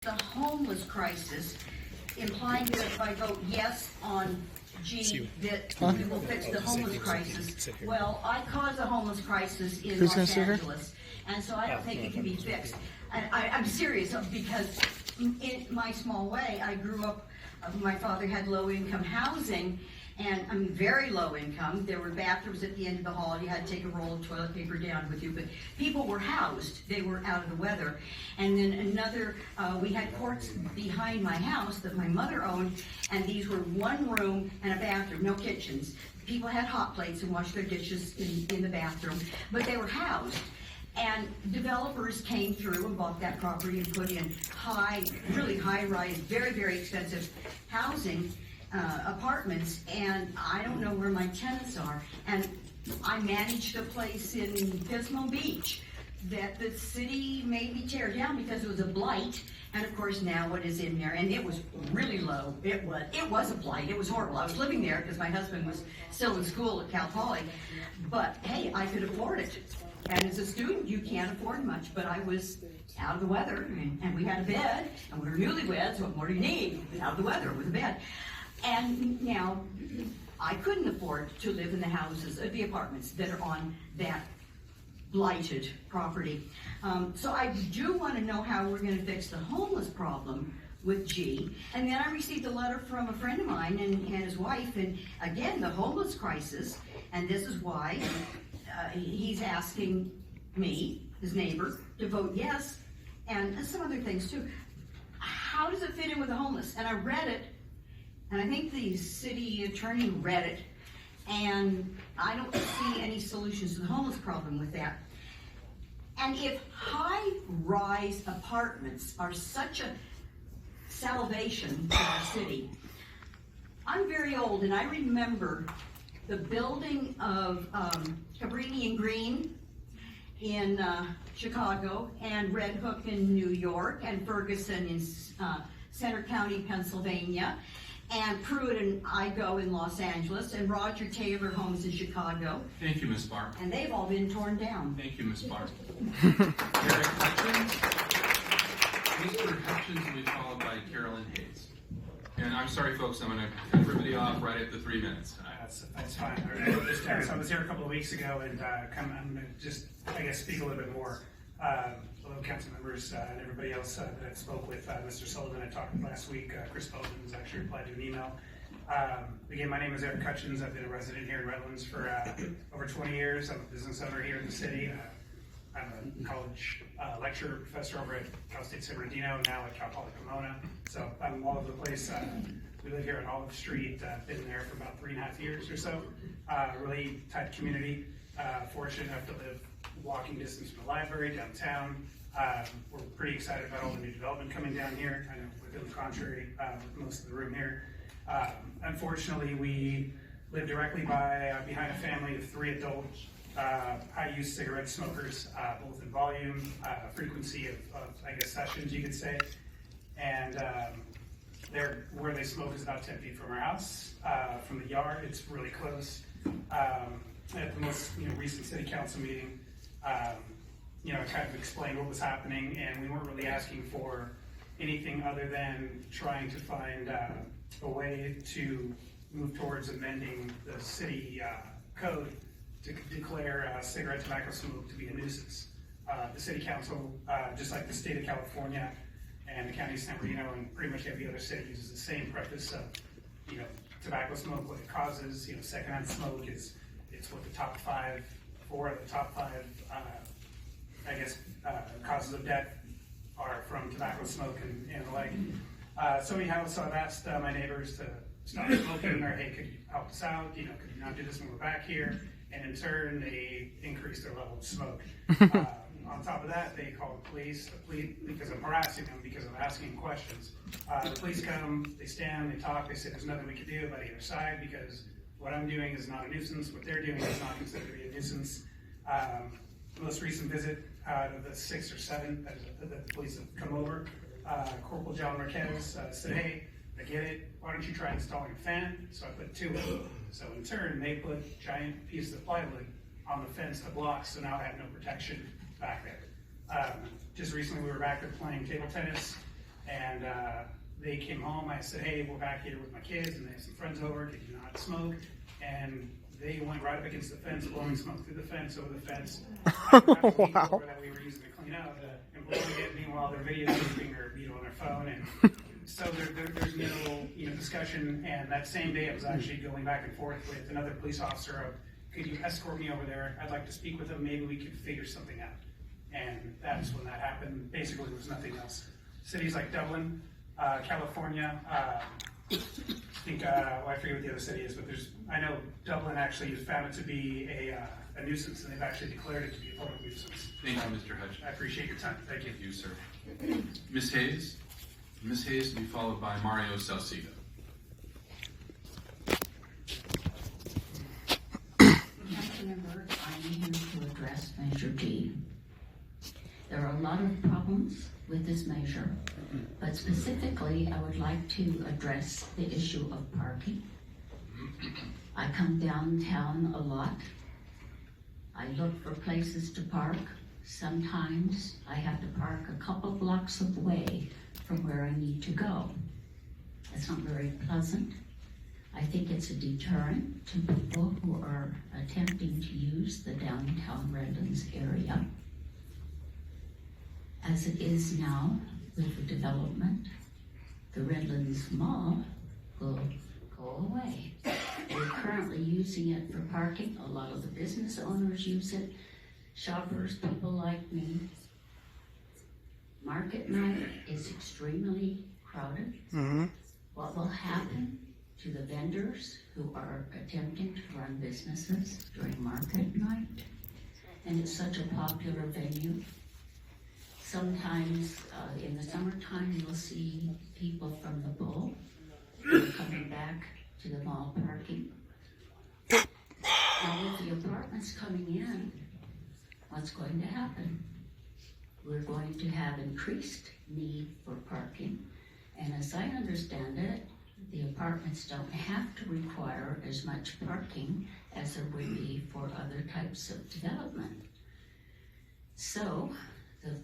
The homeless crisis, implying that if I vote yes on G, that we will fix the homeless crisis. Well, I caused a homeless crisis in Los Angeles, and so I don't think it can be fixed. And I'm serious, because in my small way, I grew up, my father had low-income housing, and I mean, very low income. There were bathrooms at the end of the hall. You had to take a roll of toilet paper down with you, but people were housed. They were out of the weather. And then another, we had courts behind my house that my mother owned, and these were one room and a bathroom, no kitchens. People had hot plates and washed their dishes in the bathroom, but they were housed. And developers came through and bought that property and put in really high-rise, very, very expensive housing, apartments, and I don't know where my tenants are. And I managed a place in Pismo Beach that the city made me tear down because it was a blight. And of course now what is in there, and it was really low. It was a blight. It was horrible. I was living there because my husband was still in school at Cal Poly. But hey, I could afford it. And as a student, you can't afford much, but I was out of the weather, and we had a bed, and we were newlyweds, so what more do you need? Out of the weather with a bed. And now, I couldn't afford to live in the houses, the apartments that are on that blighted property. So I do want to know how we're going to fix the homeless problem with G. And then I received a letter from a friend of mine and his wife, and again, the homeless crisis, and this is why he's asking me, his neighbor, to vote yes, and some other things too. How does it fit in with the homeless? And I read it, and I think the city attorney read it, and I don't see any solutions to the homeless problem with that. And if high-rise apartments are such a salvation for our city, I'm very old, and I remember the building of Cabrini and Green in Chicago, and Red Hook in New York, and Ferguson in Center County, Pennsylvania, and Pruitt and Igo in Los Angeles, and Roger Taylor Homes in Chicago. Thank you, Ms. Barr. And they've all been torn down. Thank you, Ms. Barr. Eric Hutchins. Mr. Hutchins will be followed by Carolyn Hayes. And I'm sorry, folks, I'm going to cut everybody off right at the 3 minutes. That's fine. So I was here a couple of weeks ago, and I'm going to just, I guess, speak a little bit more. Hello, council members and everybody else that I spoke with. Mr. Sullivan, I talked with last week. Chris Sullivan has actually replied to an email. Again, my name is Eric Hutchins. I've been a resident here in Redlands for over 20 years. I'm a business owner here in the city. I'm a college lecturer professor over at Cal State San Bernardino, now at Cal Poly Pomona. So I'm all over the place. We live here on Olive Street. Been there for about 3.5 years or so. Really tight community. Fortunate enough to live walking distance from the library downtown. We're pretty excited about all the new development coming down here. I know within the contrary with most of the room here. Unfortunately, we live directly behind a family of 3 adult high-use cigarette smokers, both in volume, frequency of I guess, sessions, you could say. And where they smoke is about 10 feet from our house. From the yard, it's really close. At the most recent city council meeting, I kind of explained what was happening, and we weren't really asking for anything other than trying to find a way to move towards amending the city code to declare cigarette tobacco smoke to be a nuisance. The city council, just like the state of California and the county of San Bernardino and pretty much every other city, uses the same preface of, tobacco smoke, what it causes. Secondhand smoke it's what the top 5 causes of death are from tobacco smoke and the like. So I've asked my neighbors to stop smoking, or hey, could you help us out? Could you not do this when we're back here? And in turn, they increase their level of smoke. On top of that, they call the police because I'm harassing them, because I'm asking questions. The police come, they stand, they talk, they say there's nothing we can do about either side because what I'm doing is not a nuisance, what they're doing is not considered to be a nuisance. The most recent visit out of the 6 or 7 that the police have come over, Corporal John Marquez said, hey, I get it, why don't you try installing a fan? So I put 2 in. So in turn, they put giant pieces of plywood on the fence to block, so now I have no protection back there. Just recently we were back there playing table tennis, and and they came home. I said, hey, we're back here with my kids, and they have some friends over. Did you not smoke? And they went right up against the fence, blowing smoke through the fence, over the fence. Wow. That we were using to clean up, and blowing it. Meanwhile, they're videotaping or on their phone, and so there's no discussion. And that same day, I was actually going back and forth with another police officer of, could you escort me over there? I'd like to speak with them. Maybe we could figure something out. And that's when that happened. Basically, there was nothing else. Cities like Dublin, California, I think, I forget what the other city is, but I know Dublin actually has found it to be a nuisance, and they've actually declared it to be a public nuisance. Thank you, Mr. Hutch. I appreciate your time. Thank you. Thank you, sir. Ms. Hayes? Ms. Hayes will be followed by Mario Salcido. Council members, I'm here to address Measure G. There are a lot of problems with this measure, but specifically, I would like to address the issue of parking. I come downtown a lot. I look for places to park. Sometimes I have to park a couple blocks away from where I need to go. That's not very pleasant. I think it's a deterrent to people who are attempting to use the downtown Redlands area. As it is now with the development, the Redlands Mall will go away. We're currently using it for parking. A lot of the business owners use it. Shoppers, people like me. Market night is extremely crowded. What will happen to the vendors who are attempting to run businesses during market night? And it's such a popular venue. Sometimes in the summertime, you'll see people from the Bull coming back to the mall parking. Now with the apartments coming in, what's going to happen? We're going to have increased need for parking. And as I understand it, the apartments don't have to require as much parking as there would be for other types of development. So the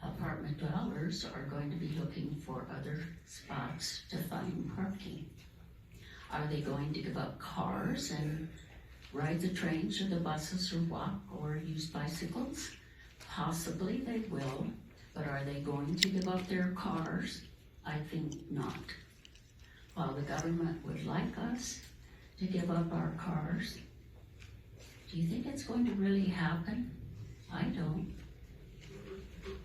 apartment dwellers are going to be looking for other spots to find parking. Are they going to give up cars and ride the trains or the buses or walk or use bicycles? Possibly they will, but are they going to give up their cars? I think not. While the government would like us to give up our cars, do you think it's going to really happen? I don't.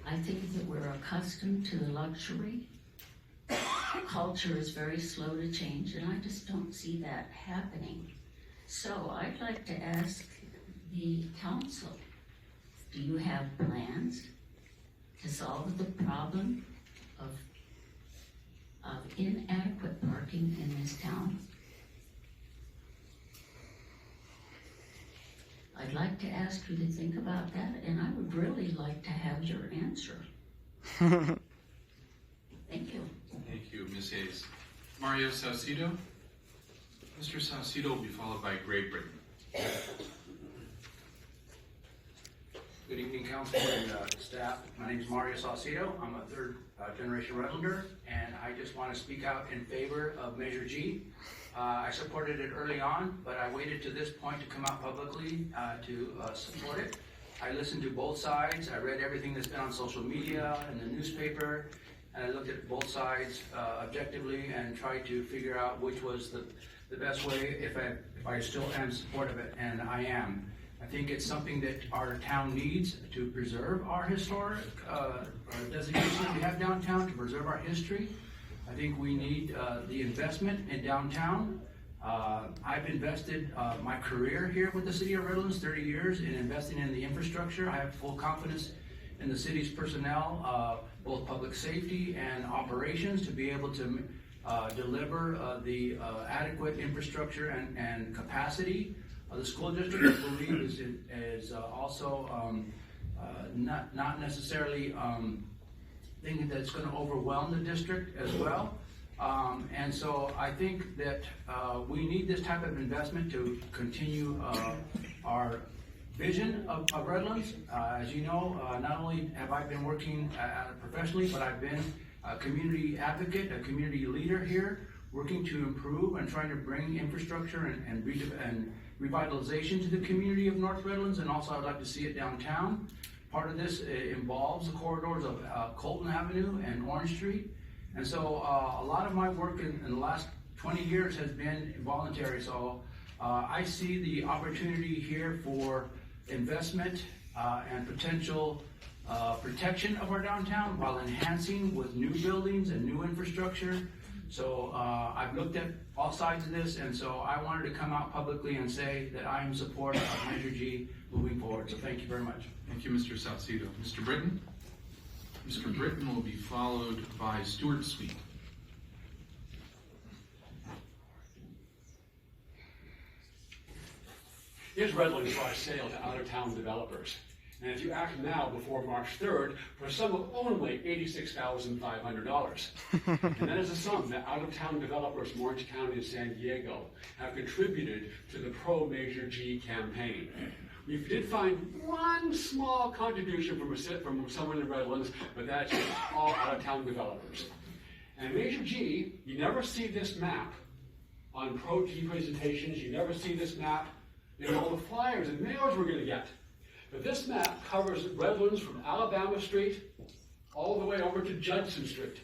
I think that we're accustomed to the luxury. Culture is very slow to change, and I just don't see that happening. So I'd like to ask the council, do you have plans to solve the problem of inadequate parking in this town? I'd like to ask you to think about that, and I would really like to have your answer. Thank you. Thank you, Ms. Hayes. Mario Salcido? Mr. Salcido will be followed by Gray Britton. Good evening, council and staff. My name is Mario Salcido. I'm a third generation Redlander, and I just want to speak out in favor of Measure G. I supported it early on, but I waited to this point to come out publicly to support it. I listened to both sides. I read everything that's been on social media and the newspaper, and I looked at both sides objectively and tried to figure out which was the best way if I still am supportive of it, and I am. I think it's something that our town needs to preserve our historic designation that we have downtown, to preserve our history. I think we need the investment in downtown. I've invested my career here with the city of Redlands, 30 years, in investing in the infrastructure. I have full confidence in the city's personnel, both public safety and operations, to be able to deliver the adequate infrastructure and capacity. The school district, I believe, is also not necessarily thinking that it's going to overwhelm the district as well. And so I think that we need this type of investment to continue our vision of Redlands. As you know, not only have I been working professionally, but I've been a community advocate, a community leader here, working to improve and trying to bring infrastructure and revitalization to the community of North Redlands, and also I'd like to see it downtown. Part of this involves the corridors of Colton Avenue and Orange Street. And so a lot of my work in the last 20 years has been voluntary. So I see the opportunity here for investment and potential protection of our downtown while enhancing with new buildings and new infrastructure. So I've looked at all sides of this, and so I wanted to come out publicly and say that I am supportive of Measure G moving forward. So thank you very much. Thank you, Mr. Salcido. Mr. Britton? Mr. Britton will be followed by Stuart Sweet. Here's Redlands for sale to out-of-town developers. And if you act now before March 3rd, for a sum of only $86,500. And that is a sum that out-of-town developers from Orange County and San Diego have contributed to the Pro Measure G campaign. We did find one small contribution from someone in Redlands, but that's all out-of-town developers. And Measure G, you never see this map on Pro G presentations. You never see this map in all the flyers and mailers we're going to get. But this map covers Redlands from Alabama Street all the way over to Judson Street.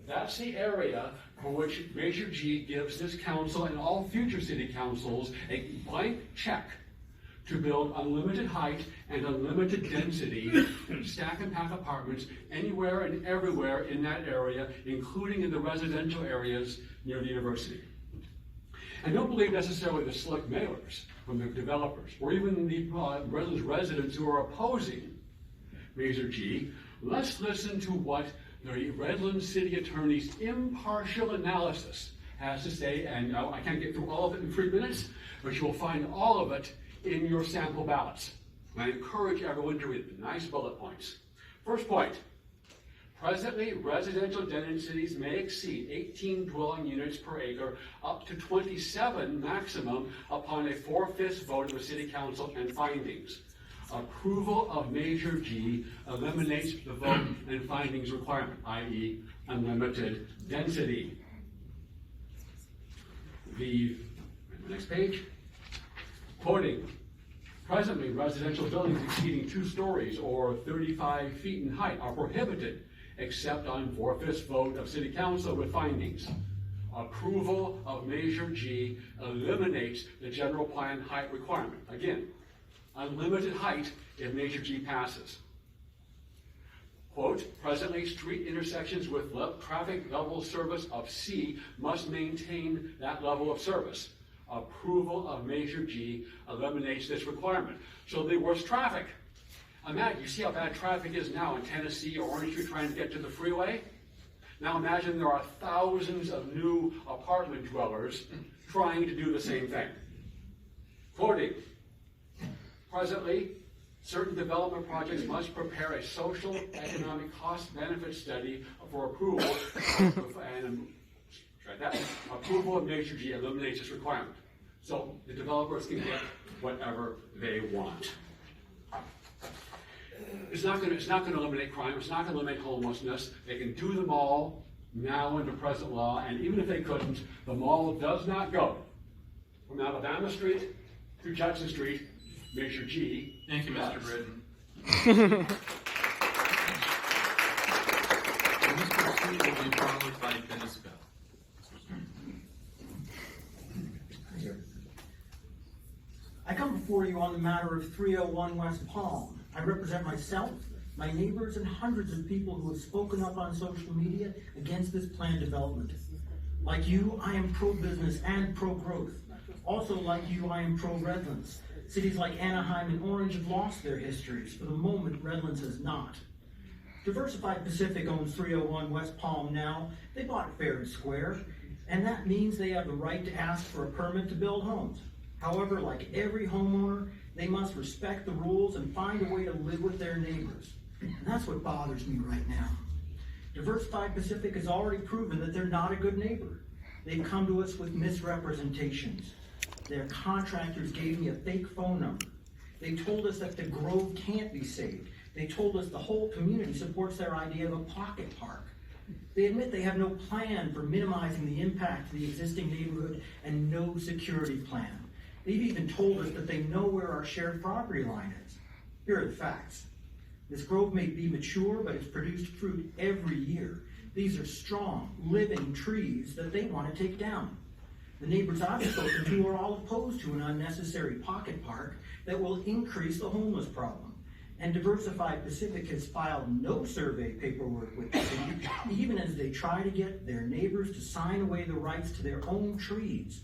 That's the area for which Measure G gives this council and all future city councils a blank check to build unlimited height and unlimited density stack and pack apartments anywhere and everywhere in that area, including in the residential areas near the university. And don't believe necessarily the slick mailers from the developers, or even the Redlands residents who are opposing Measure G. Let's listen to what the Redlands City Attorney's impartial analysis has to say, and I can't get through all of it in 3 minutes, but you will find all of it in your sample ballots. And I encourage everyone to read the nice bullet points. First point. Presently, residential densities may exceed 18 dwelling units per acre, up to 27 maximum upon a 4/5 vote of the City Council and findings. Approval of Measure G eliminates the vote and findings requirement, i.e. unlimited density. The next page. Quoting. Presently, residential buildings exceeding 2 stories or 35 feet in height are prohibited except on 4/5 vote of City Council with findings. Approval of Measure G eliminates the general plan height requirement. Again, unlimited height if Measure G passes. Quote, presently street intersections with traffic level service of C must maintain that level of service. Approval of Measure G eliminates this requirement. So the worst traffic. Imagine, you see how bad traffic is now in Tennessee or Orange Street trying to get to the freeway? Now imagine there are thousands of new apartment dwellers trying to do the same thing. Quoting, presently, certain development projects must prepare a social economic cost-benefit study for approval, and approval of Measure G eliminates this requirement. So the developers can get whatever they want. It's not going to eliminate crime. It's not going to eliminate homelessness. They can do them all now under present law, and even if they couldn't, the mall does not go from Alabama Street to Judson Street, Measure G. Thank you, Mr. Britton. Mr. Sweet will be followed by Dennis Bell. I come before you on the matter of 301 West Palm. I represent myself, my neighbors, and hundreds of people who have spoken up on social media against this planned development. Like you, I am pro-business and pro-growth. Also like you, I am pro-Redlands. Cities like Anaheim and Orange have lost their histories. For the moment, Redlands has not. Diversified Pacific owns 301 West Palm now. They bought fair and square, and that means they have the right to ask for a permit to build homes. However, like every homeowner, they must respect the rules and find a way to live with their neighbors. And that's what bothers me right now. Diversified Pacific has already proven that they're not a good neighbor. They've come to us with misrepresentations. Their contractors gave me a fake phone number. They told us that the Grove can't be saved. They told us the whole community supports their idea of a pocket park. They admit they have no plan for minimizing the impact to the existing neighborhood and no security plan. They've even told us that they know where our shared property line is. Here are the facts. This grove may be mature, but it's produced fruit every year. These are strong, living trees that they want to take down. The neighbors I've spoken to are all opposed to an unnecessary pocket park that will increase the homeless problem. And Diversified Pacific has filed no survey paperwork with the city, even as they try to get their neighbors to sign away the rights to their own trees.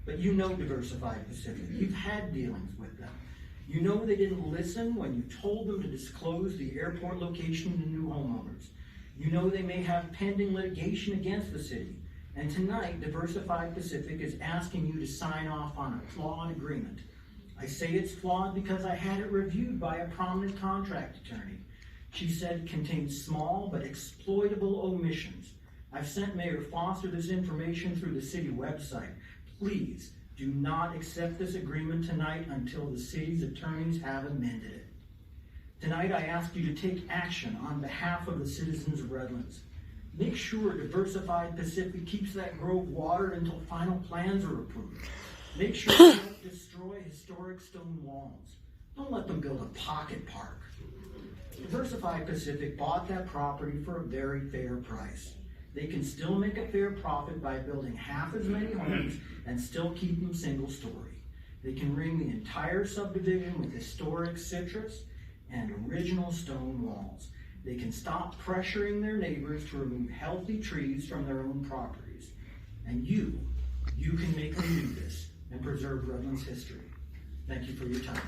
But you know Diversified Pacific. You've had dealings with them. You know they didn't listen when you told them to disclose the airport location to new homeowners. You know they may have pending litigation against the city. And tonight, Diversified Pacific is asking you to sign off on a flawed agreement. I say it's flawed because I had it reviewed by a prominent contract attorney. She said it contains small but exploitable omissions. I've sent Mayor Foster this information through the city website. Please do not accept this agreement tonight until the city's attorneys have amended it. Tonight I ask you to take action on behalf of the citizens of Redlands. Make sure Diversified Pacific keeps that grove watered until final plans are approved. Make sure you don't destroy historic stone walls. Don't let them build a pocket park. Diversified Pacific bought that property for a very fair price. They can still make a fair profit by building half as many homes and still keep them single story. They can ring the entire subdivision with historic citrus and original stone walls. They can stop pressuring their neighbors to remove healthy trees from their own properties. And you can make them do this and preserve Redlands history. Thank you for your time.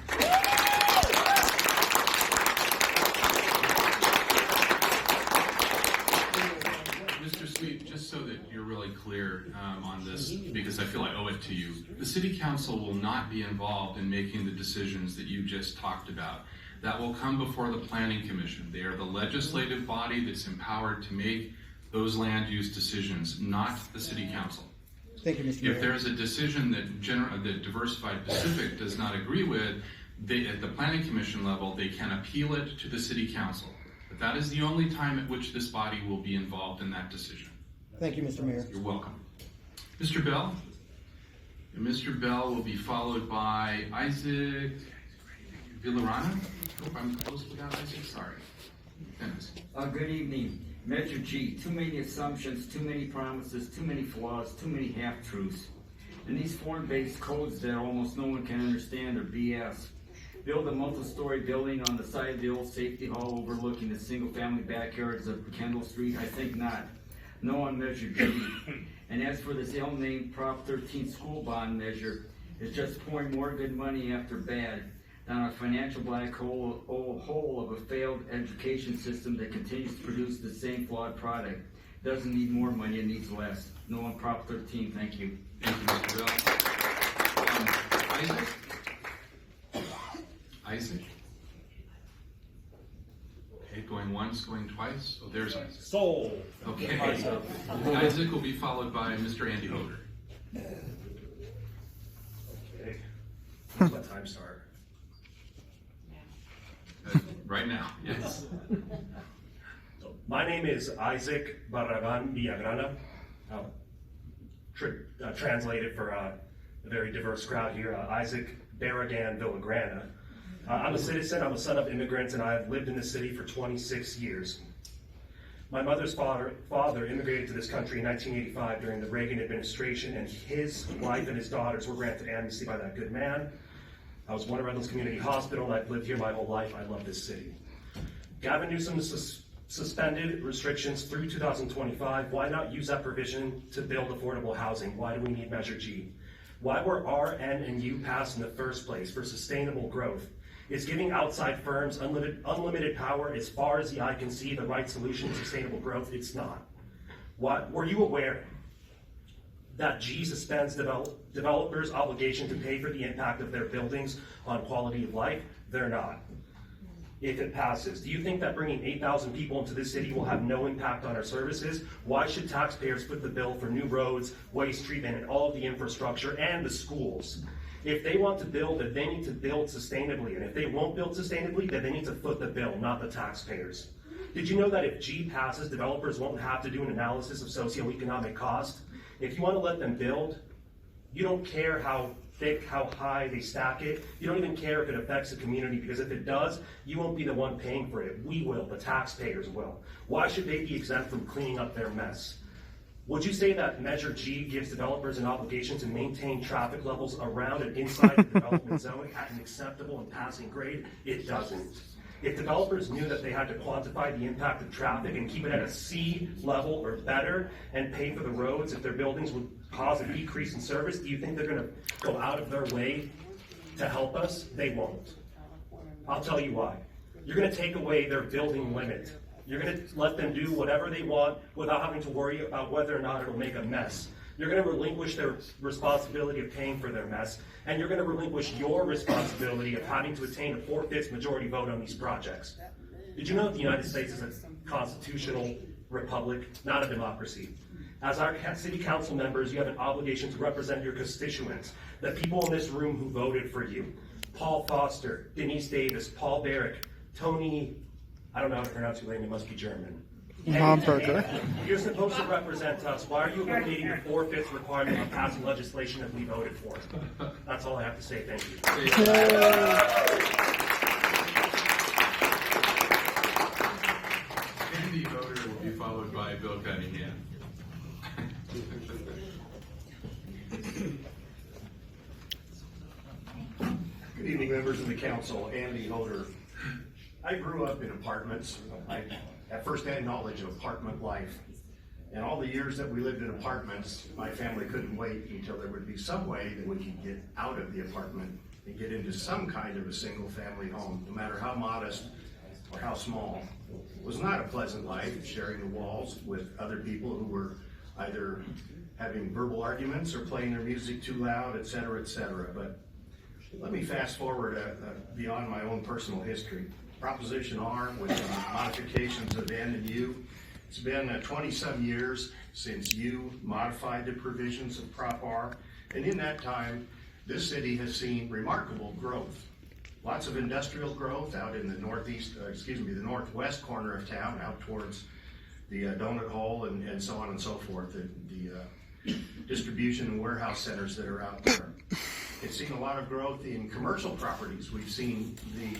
Mr. Sweet, just so that you're really clear on this, because I feel I owe it to you, the City Council will not be involved in making the decisions that you just talked about. That will come before the Planning Commission. They are the legislative body that's empowered to make those land use decisions, not the City Council. Thank you, Mr. Mayor. If there's a decision that Diversified Pacific does not agree with, at the Planning Commission level, they can appeal it to the City Council. But that is the only time at which this body will be involved in that decision. Thank you, Mr. Mayor. You're welcome. Mr. Bell? And Mr. Bell will be followed by Isaac Villarana. Hope I'm close without Isaac. Sorry. Dennis. Good evening. Measure G. Too many assumptions, too many promises, too many flaws, too many half-truths. And these form-based codes that almost no one can understand are BS. Build a multi-story building on the side of the old safety hall overlooking the single-family backyards of Kendall Street? I think not. No on Measure G. And as for this ill-named Prop 13 school bond measure, it's just pouring more good money after bad down a financial black hole of a failed education system that continues to produce the same flawed product. Doesn't need more money, it needs less. No on Prop 13, thank you. Thank you, Mr. Bell. Isaac? Isaac? Okay, going once, going twice. Oh, there's Isaac. Soul. Okay. Isaac will be followed by Mr. Andy Hoder. Okay. When's my time start? Right now, yes. So, my name is Isaac Barragan Villagrana. Translated for a very diverse crowd here, Isaac Barragan Villagrana. I'm a citizen, I'm a son of immigrants, and I have lived in this city for 26 years. My mother's father immigrated to this country in 1985 during the Reagan administration, and his wife and his daughters were granted amnesty by that good man. I was born at Redlands Community Hospital, and I've lived here my whole life. I love this city. Gavin Newsom suspended restrictions through 2025. Why not use that provision to build affordable housing? Why do we need Measure G? Why were R, N, and U passed in the first place? For sustainable growth. Is giving outside firms unlimited power as far as the eye can see the right solution to sustainable growth? It's not. Were you aware that G suspends developers' obligation to pay for the impact of their buildings on quality of life? They're not. If it passes, do you think that bringing 8,000 people into this city will have no impact on our services? Why should taxpayers foot the bill for new roads, waste treatment, and all of the infrastructure and the schools? If they want to build, then they need to build sustainably. And if they won't build sustainably, then they need to foot the bill, not the taxpayers. Did you know that if G passes, developers won't have to do an analysis of socioeconomic cost? If you want to let them build, you don't care how thick, how high they stack it. You don't even care if it affects the community, because if it does, you won't be the one paying for it. We will, the taxpayers will. Why should they be exempt from cleaning up their mess? Would you say that Measure G gives developers an obligation to maintain traffic levels around and inside the development zone at an acceptable and passing grade? It doesn't. If developers knew that they had to quantify the impact of traffic and keep it at a C level or better and pay for the roads if their buildings would cause a decrease in service, do you think they're going to go out of their way to help us? They won't. I'll tell you why. You're going to take away their building limit. You're going to let them do whatever they want without having to worry about whether or not it'll make a mess. You're going to relinquish their responsibility of paying for their mess, and you're going to relinquish your responsibility of having to attain a 4/5 majority vote on these projects. Did you know that the United States is a constitutional republic, not a democracy? As our city council members, you have an obligation to represent your constituents, the people in this room who voted for you. Paul Foster, Denise Davis, Paul Barrick, Tony, I don't know how to pronounce your name, it must be German. You're supposed to represent us. Why are you eliminating the 4/5 requirement on passing legislation that we voted for? That's all I have to say. Thank you. Andy Voter will be followed by Bill Cunningham. Good evening, members of the council. Andy Hoder. I grew up in apartments. I had first-hand knowledge of apartment life. And all the years that we lived in apartments, my family couldn't wait until there would be some way that we could get out of the apartment and get into some kind of a single-family home, no matter how modest or how small. It was not a pleasant life, sharing the walls with other people who were either having verbal arguments or playing their music too loud, et cetera, et cetera. But let me fast forward beyond my own personal history. Proposition R with modifications of N and U. It's been 20-some years since you modified the provisions of Prop R, and in that time, this city has seen remarkable growth. Lots of industrial growth out in the the northwest corner of town, out towards the donut hole and so on and so forth, the distribution and warehouse centers that are out there. It's seen a lot of growth in commercial properties. We've seen the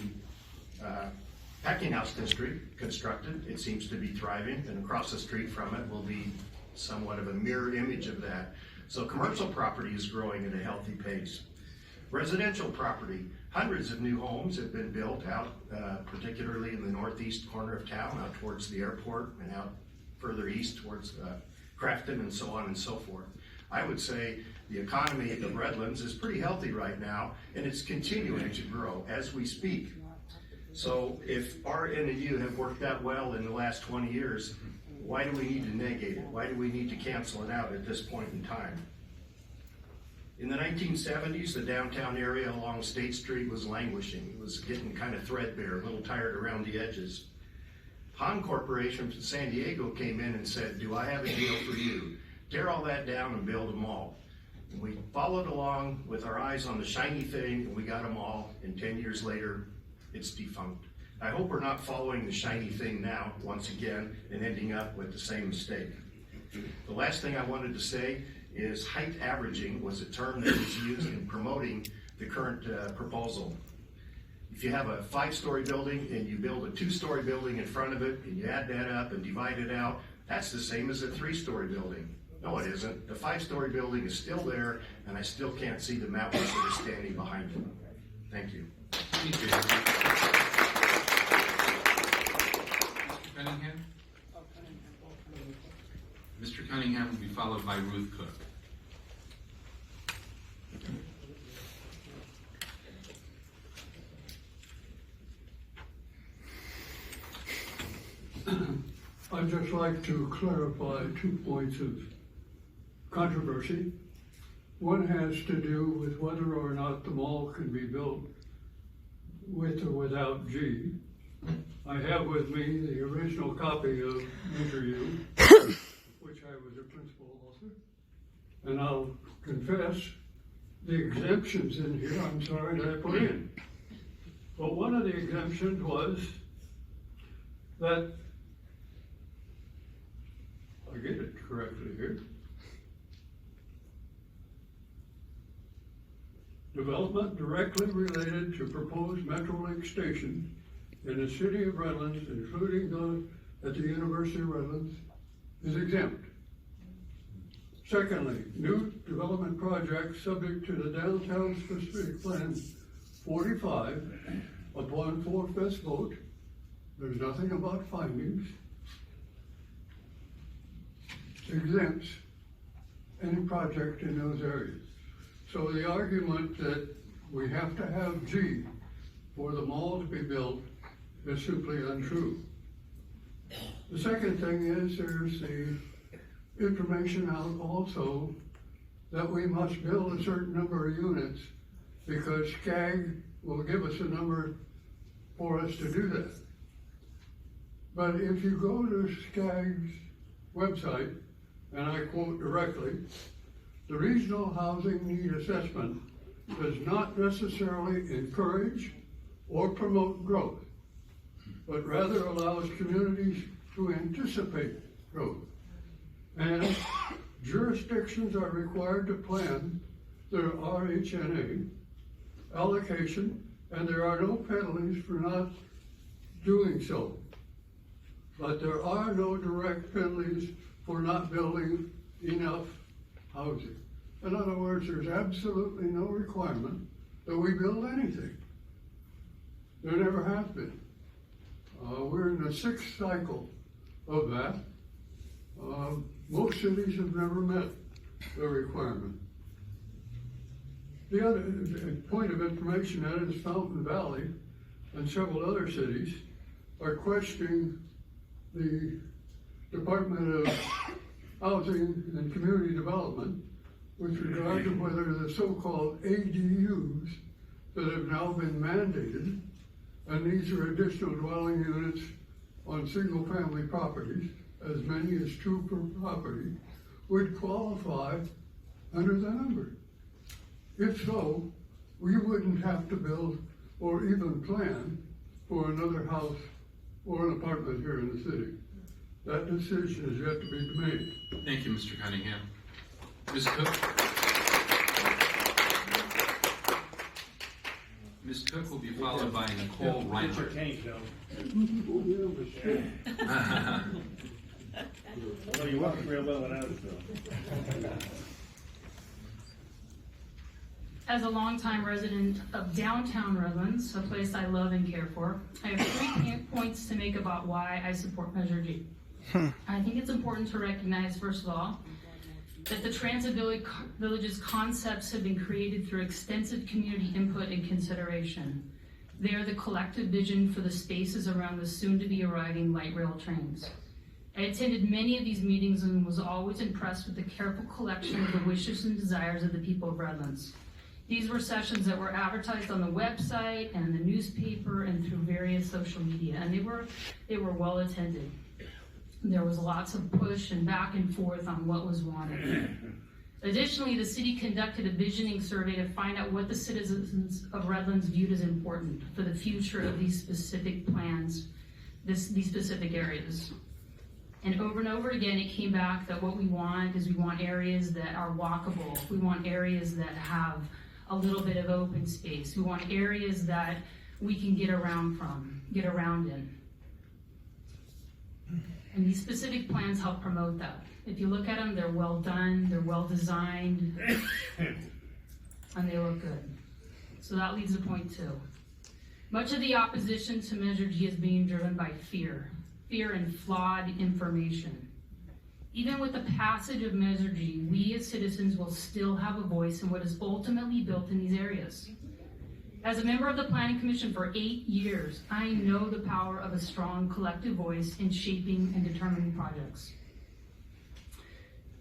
Packing House District constructed. It seems to be thriving, and across the street from it will be somewhat of a mirror image of that. So commercial property is growing at a healthy pace. Residential property, hundreds of new homes have been built out, particularly in the northeast corner of town, out towards the airport and out further east towards Crafton and so on and so forth. I would say the economy of Redlands is pretty healthy right now, and it's continuing to grow as we speak. So if R, N, and U have worked out well in the last 20 years, why do we need to negate it? Why do we need to cancel it out at this point in time? In the 1970s, the downtown area along State Street was languishing. It was getting kind of threadbare, a little tired around the edges. Han Corporation from San Diego came in and said, "Do I have a deal for you? Tear all that down and build a mall." And we followed along with our eyes on the shiny thing, and we got a mall, and 10 years later, it's defunct. I hope we're not following the shiny thing now, once again, and ending up with the same mistake. The last thing I wanted to say is height averaging was a term that was used in promoting the current proposal. If you have a 5-story building and you build a 2-story building in front of it and you add that up and divide it out, that's the same as a 3-story building. No, it isn't. The 5-story building is still there, and I still can't see the mountains that are standing behind it. Thank you. Thank you. Mr. Cunningham? Mr. Cunningham will be followed by Ruth Cook. I'd just like to clarify 2 points of controversy. One has to do with whether or not the mall can be built with or without G. I have with me the original copy of Measure U, which I was a principal author. And I'll confess, the exemptions in here, I'm sorry that I put in. But one of the exemptions was that I get it correctly here. Development directly related to proposed Metrolink station in the city of Redlands, including those at the University of Redlands, is exempt. Secondly, new development projects subject to the downtown specific plan 45 upon 4/5 vote. There's nothing about findings. Exempts any project in those areas. So the argument that we have to have G for the mall to be built is simply untrue. The second thing is there's the information out also that we must build a certain number of units because SCAG will give us a number for us to do that. But if you go to SCAG's website, and I quote directly, the regional housing need assessment does not necessarily encourage or promote growth, but rather allows communities to anticipate growth. And jurisdictions are required to plan their RHNA allocation, and there are no penalties for not doing so. But there are no direct penalties for not building enough housing. In other words, there's absolutely no requirement that we build anything. There never has been. We're in the 6th cycle of that. Most cities have never met the requirement. The other point of information that is Fountain Valley and several other cities are questioning the Department of Housing and Community Development with regard to whether the so-called ADUs that have now been mandated, and these are additional dwelling units on single-family properties, as many as 2 per property, would qualify under the number. If so, we wouldn't have to build or even plan for another house or an apartment here in the city. That decision is yet to be made. Thank you, Mr. Cunningham. Ms. Cook? Ms. Cook will be followed by Nicole Reinhardt. Well, you worked real well when I was doing. As a longtime resident of downtown Redlands, a place I love and care for, I have 3 points to make about why I support Measure G. I think it's important to recognize, first of all, that the Transit Village's concepts have been created through extensive community input and consideration. They are the collective vision for the spaces around the soon-to-be arriving light rail trains. I attended many of these meetings and was always impressed with the careful collection of the wishes and desires of the people of Redlands. These were sessions that were advertised on the website and the newspaper and through various social media, and they were well attended. There was lots of push and back and forth on what was wanted. Additionally, the city conducted a visioning survey to find out what the citizens of Redlands viewed as important for the future of these specific plans, these specific areas. And over again, it came back that what we want is we want areas that are walkable. We want areas that have a little bit of open space. We want areas that we can get around in. And these specific plans help promote that. If you look at them, they're well done, they're well designed, and they look good. So that leads to point 2. Much of the opposition to Measure G is being driven by fear and flawed information. Even with the passage of Measure G, we as citizens will still have a voice in what is ultimately built in these areas. As a member of the Planning Commission for 8 years, I know the power of a strong collective voice in shaping and determining projects.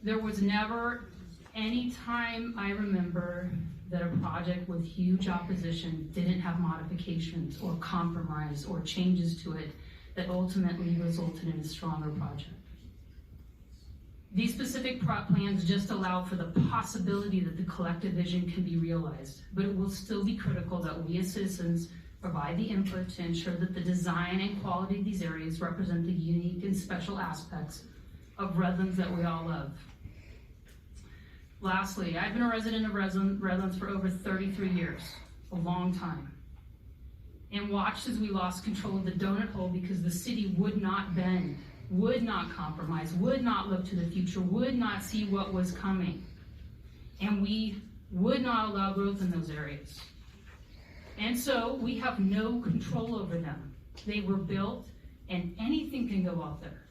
There was never any time I remember that a project with huge opposition didn't have modifications or compromise or changes to it that ultimately resulted in a stronger project. These specific plans just allow for the possibility that the collective vision can be realized, but it will still be critical that we as citizens provide the input to ensure that the design and quality of these areas represent the unique and special aspects of Redlands that we all love. Lastly, I've been a resident of Redlands for over 33 years, a long time, and watched as we lost control of the donut hole because the city would not bend, would not compromise, would not look to the future, would not see what was coming, and we would not allow growth in those areas. And so we have no control over them. They were built and anything can go out there.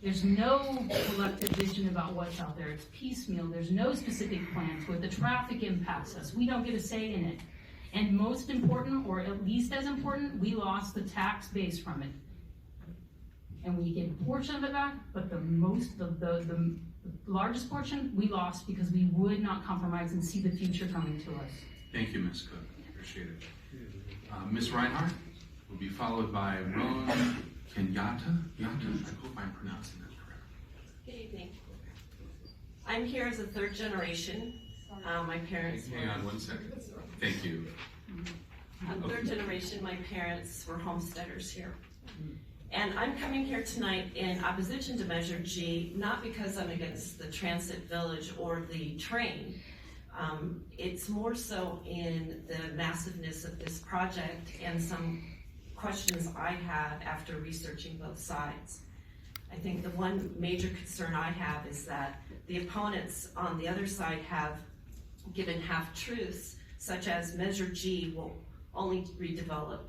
There's no collective vision about what's out there. It's piecemeal. There's no specific plans. Where the traffic impacts us, we don't get a say in it. And most important, or at least as important, we lost the tax base from it. And we get a portion of it back, but the largest portion we lost because we would not compromise and see the future coming to us. Thank you, Ms. Cook. Appreciate it. Ms. Reinhardt will be followed by Ron Kenyatta. I hope I'm pronouncing that correct. Good evening. I'm here as a third generation. My parents Hang on one second. Thank you. Third generation, my parents were homesteaders here. And I'm coming here tonight in opposition to Measure G, not because I'm against the transit village or the train. It's more so in the massiveness of this project and some questions I had after researching both sides. I think the one major concern I have is that the opponents on the other side have given half-truths, such as Measure G will only redevelop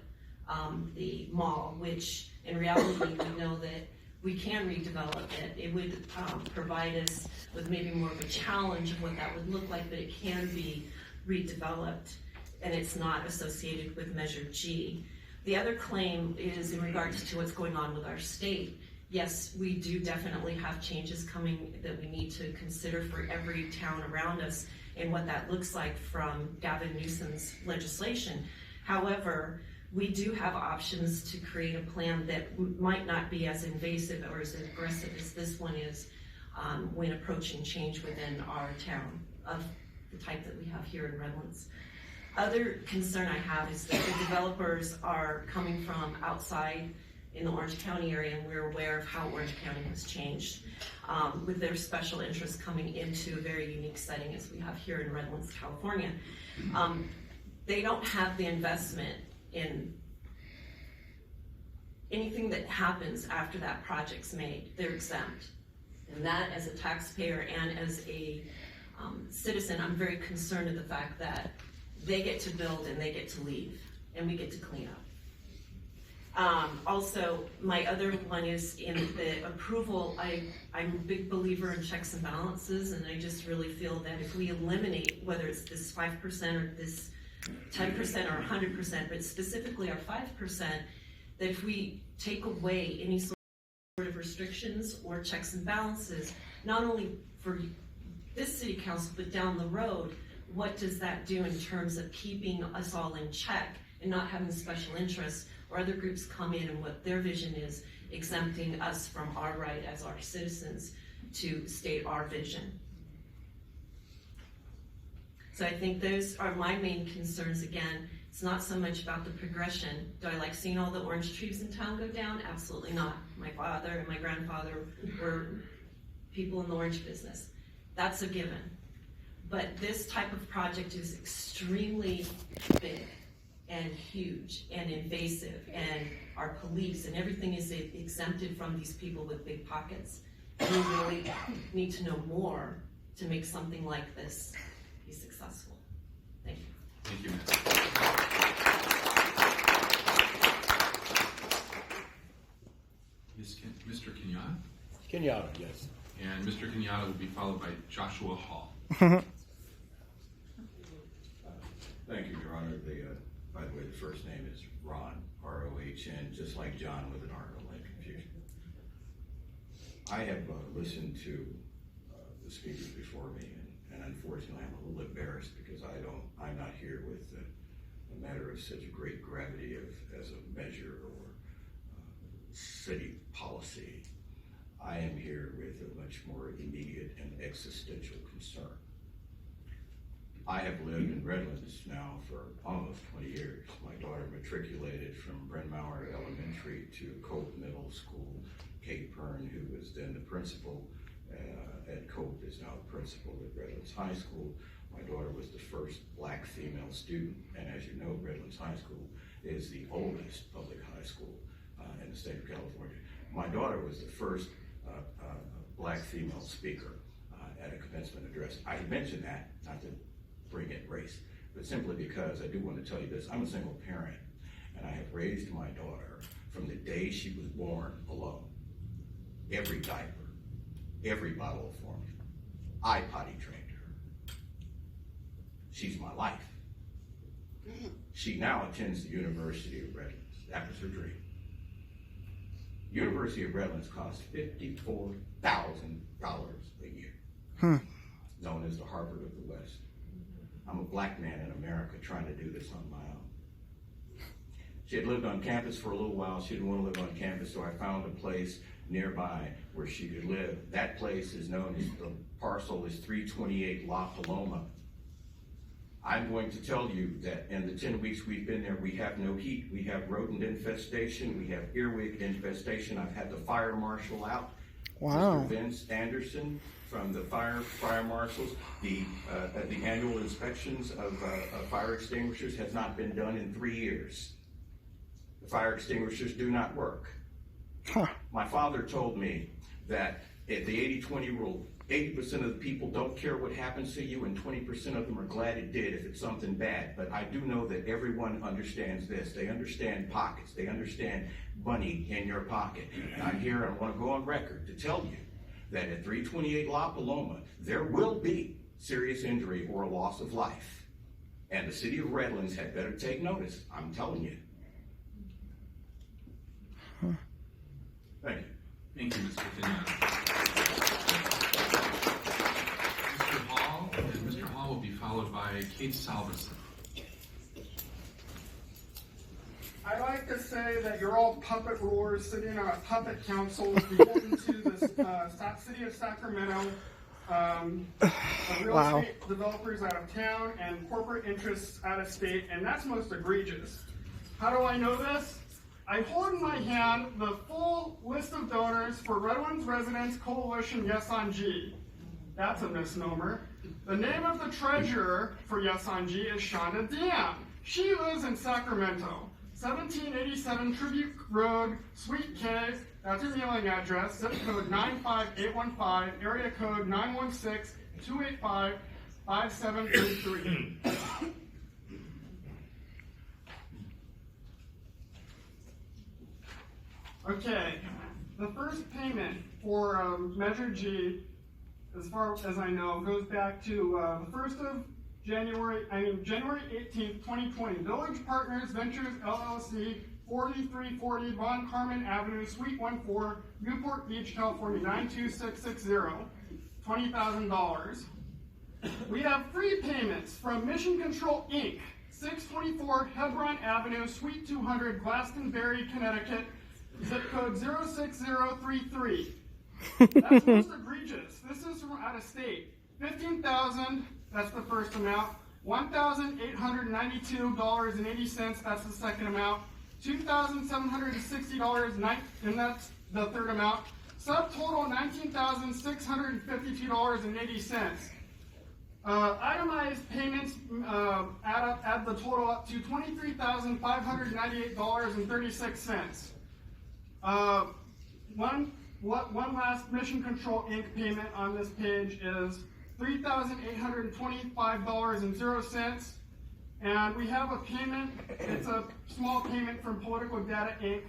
the mall, which in reality we know that we can redevelop it. It would provide us with maybe more of a challenge of what that would look like, but it can be redeveloped and it's not associated with Measure G. The other claim is in regards to what's going on with our state. Yes, we do definitely have changes coming that we need to consider for every town around us and what that looks like from Gavin Newsom's legislation. However, we do have options to create a plan that might not be as invasive or as aggressive as this one is when approaching change within our town of the type that we have here in Redlands. Other concern I have is that the developers are coming from outside in the Orange County area, and we're aware of how Orange County has changed with their special interests coming into a very unique setting as we have here in Redlands, California. They don't have the investment in anything that happens after that project's made. They're exempt. And that, as a taxpayer and as a citizen, I'm very concerned of the fact that they get to build and they get to leave, and we get to clean up. Also, my other one is in the approval. I'm a big believer in checks and balances, and I just really feel that if we eliminate, whether it's this 5% or this 10% or 100%, but specifically our 5%, that if we take away any sort of restrictions or checks and balances, not only for this city council, but down the road, what does that do in terms of keeping us all in check and not having special interests or other groups come in and what their vision is, exempting us from our right as our citizens to state our vision. So I think those are my main concerns. Again, it's not so much about the progression. Do I like seeing all the orange trees in town go down? Absolutely not. My father and my grandfather were people in the orange business. That's a given. But this type of project is extremely big and huge and invasive, and our police and everything is exempted from these people with big pockets. And we really need to know more to make something like this be successful. Thank you. Thank you, Mr. Kenyatta? Kenyatta, yes. And Mr. Kenyatta will be followed by Joshua Hall. Thank you, Your Honor. By the way, the first name is Ron, R-O-H-N, just like John with an R, no like confusion. I have listened to the speakers before me, and unfortunately I'm a little embarrassed because I'm not here with a matter of such great gravity as a measure or city policy. I am here with a much more immediate and existential concern. I have lived in Redlands now for almost 20 years. My daughter matriculated from Bryn Mawr Elementary to Cope Middle School Kate Pern, who was then the principal at Cope, is now the principal at Redlands High School. My daughter was the first black female student, and as you know, Redlands High School is the oldest public high school in the state of California. My daughter was the first black female speaker at a commencement address. I mention that, not to bring in race, but simply because I do want to tell you this. I'm a single parent, and I have raised my daughter from the day she was born alone. Every diaper, every bottle of formula. I potty trained her. She's my life. She now attends the University of Redlands. That was her dream. University of Redlands costs $54,000 a year. Known as the Harvard of the West. I'm a black man in America trying to do this on my own. She had lived on campus for a little while. She didn't want to live on campus, so I found a place nearby where she could live. That place is known as, the parcel is 328 La Paloma. I'm going to tell you that in the 10 weeks we've been there, we have no heat. We have rodent infestation. We have earwig infestation. I've had the fire marshal out. Wow. Mr. Vince Anderson from the fire marshals. The annual inspections of fire extinguishers has not been done in 3 years. The fire extinguishers do not work. My father told me that at the 80-20 rule, 80% of the people don't care what happens to you, and 20% of them are glad it did if it's something bad. But I do know that everyone understands this. They understand pockets. They understand money in your pocket. And I'm here, and I want to go on record to tell you that at 328 La Paloma, there will be serious injury or a loss of life. And the city of Redlands had better take notice. I'm telling you. Thank you. Thank you, Mr. Pena. Mr. Hall, and Mr. Hall will be followed by Kate Salveson. I like to say that you're all puppet rulers sitting on a puppet council beholden to the city of Sacramento, real estate developers out of town and corporate interests out of state, and that's most egregious. How do I know this? I hold in my hand the full list of donors for Redlands Residents Coalition Yes on G. That's a misnomer. The name of the treasurer for Yes on G is Shonda Diem. She lives in Sacramento, 1787 Tribute Road, Suite K. That's her mailing address, zip code 95815, area code 916-285-5733. Okay, the first payment for Measure G, as far as I know, goes back to the 1st of January 18th, 2020. Village Partners Ventures LLC, 4340 Von Carmen Avenue, Suite 14, Newport Beach, California, 92660, $20,000. We have free payments from Mission Control Inc., 624 Hebron Avenue, Suite 200, Glastonbury, Connecticut, zip code 06033. That's most egregious. This is from out of state. $15,000, that's the first amount. $1,892.80, that's the second amount. $2,760, and that's the third amount. Subtotal $19,652.80. Itemized payments add the total up to $23,598.36. One last Mission Control Inc. payment on this page is $3,825.00. And we have a payment, it's a small payment from Political Data Inc.,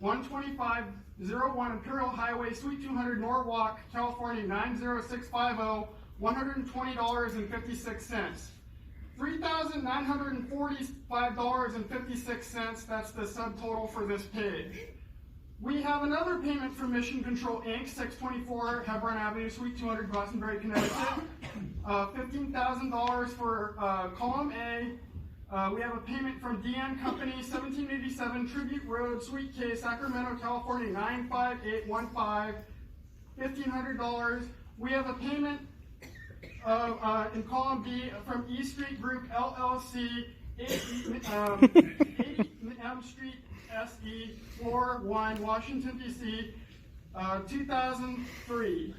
12501 Imperial Highway, Suite 200, Norwalk, California, 90650, $120.56. $3,945.56, that's the subtotal for this page. We have another payment from Mission Control Inc., 624 Hebron Avenue, Suite 200, Glastonbury, Connecticut. $15,000 for column A. We have a payment from DN Company, 1787 Tribute Road, Suite K, Sacramento, California, 95815. $1,500. We have a payment in column B from E Street Group LLC, 80 M Street SE, floor 1, Washington, D.C., 2003,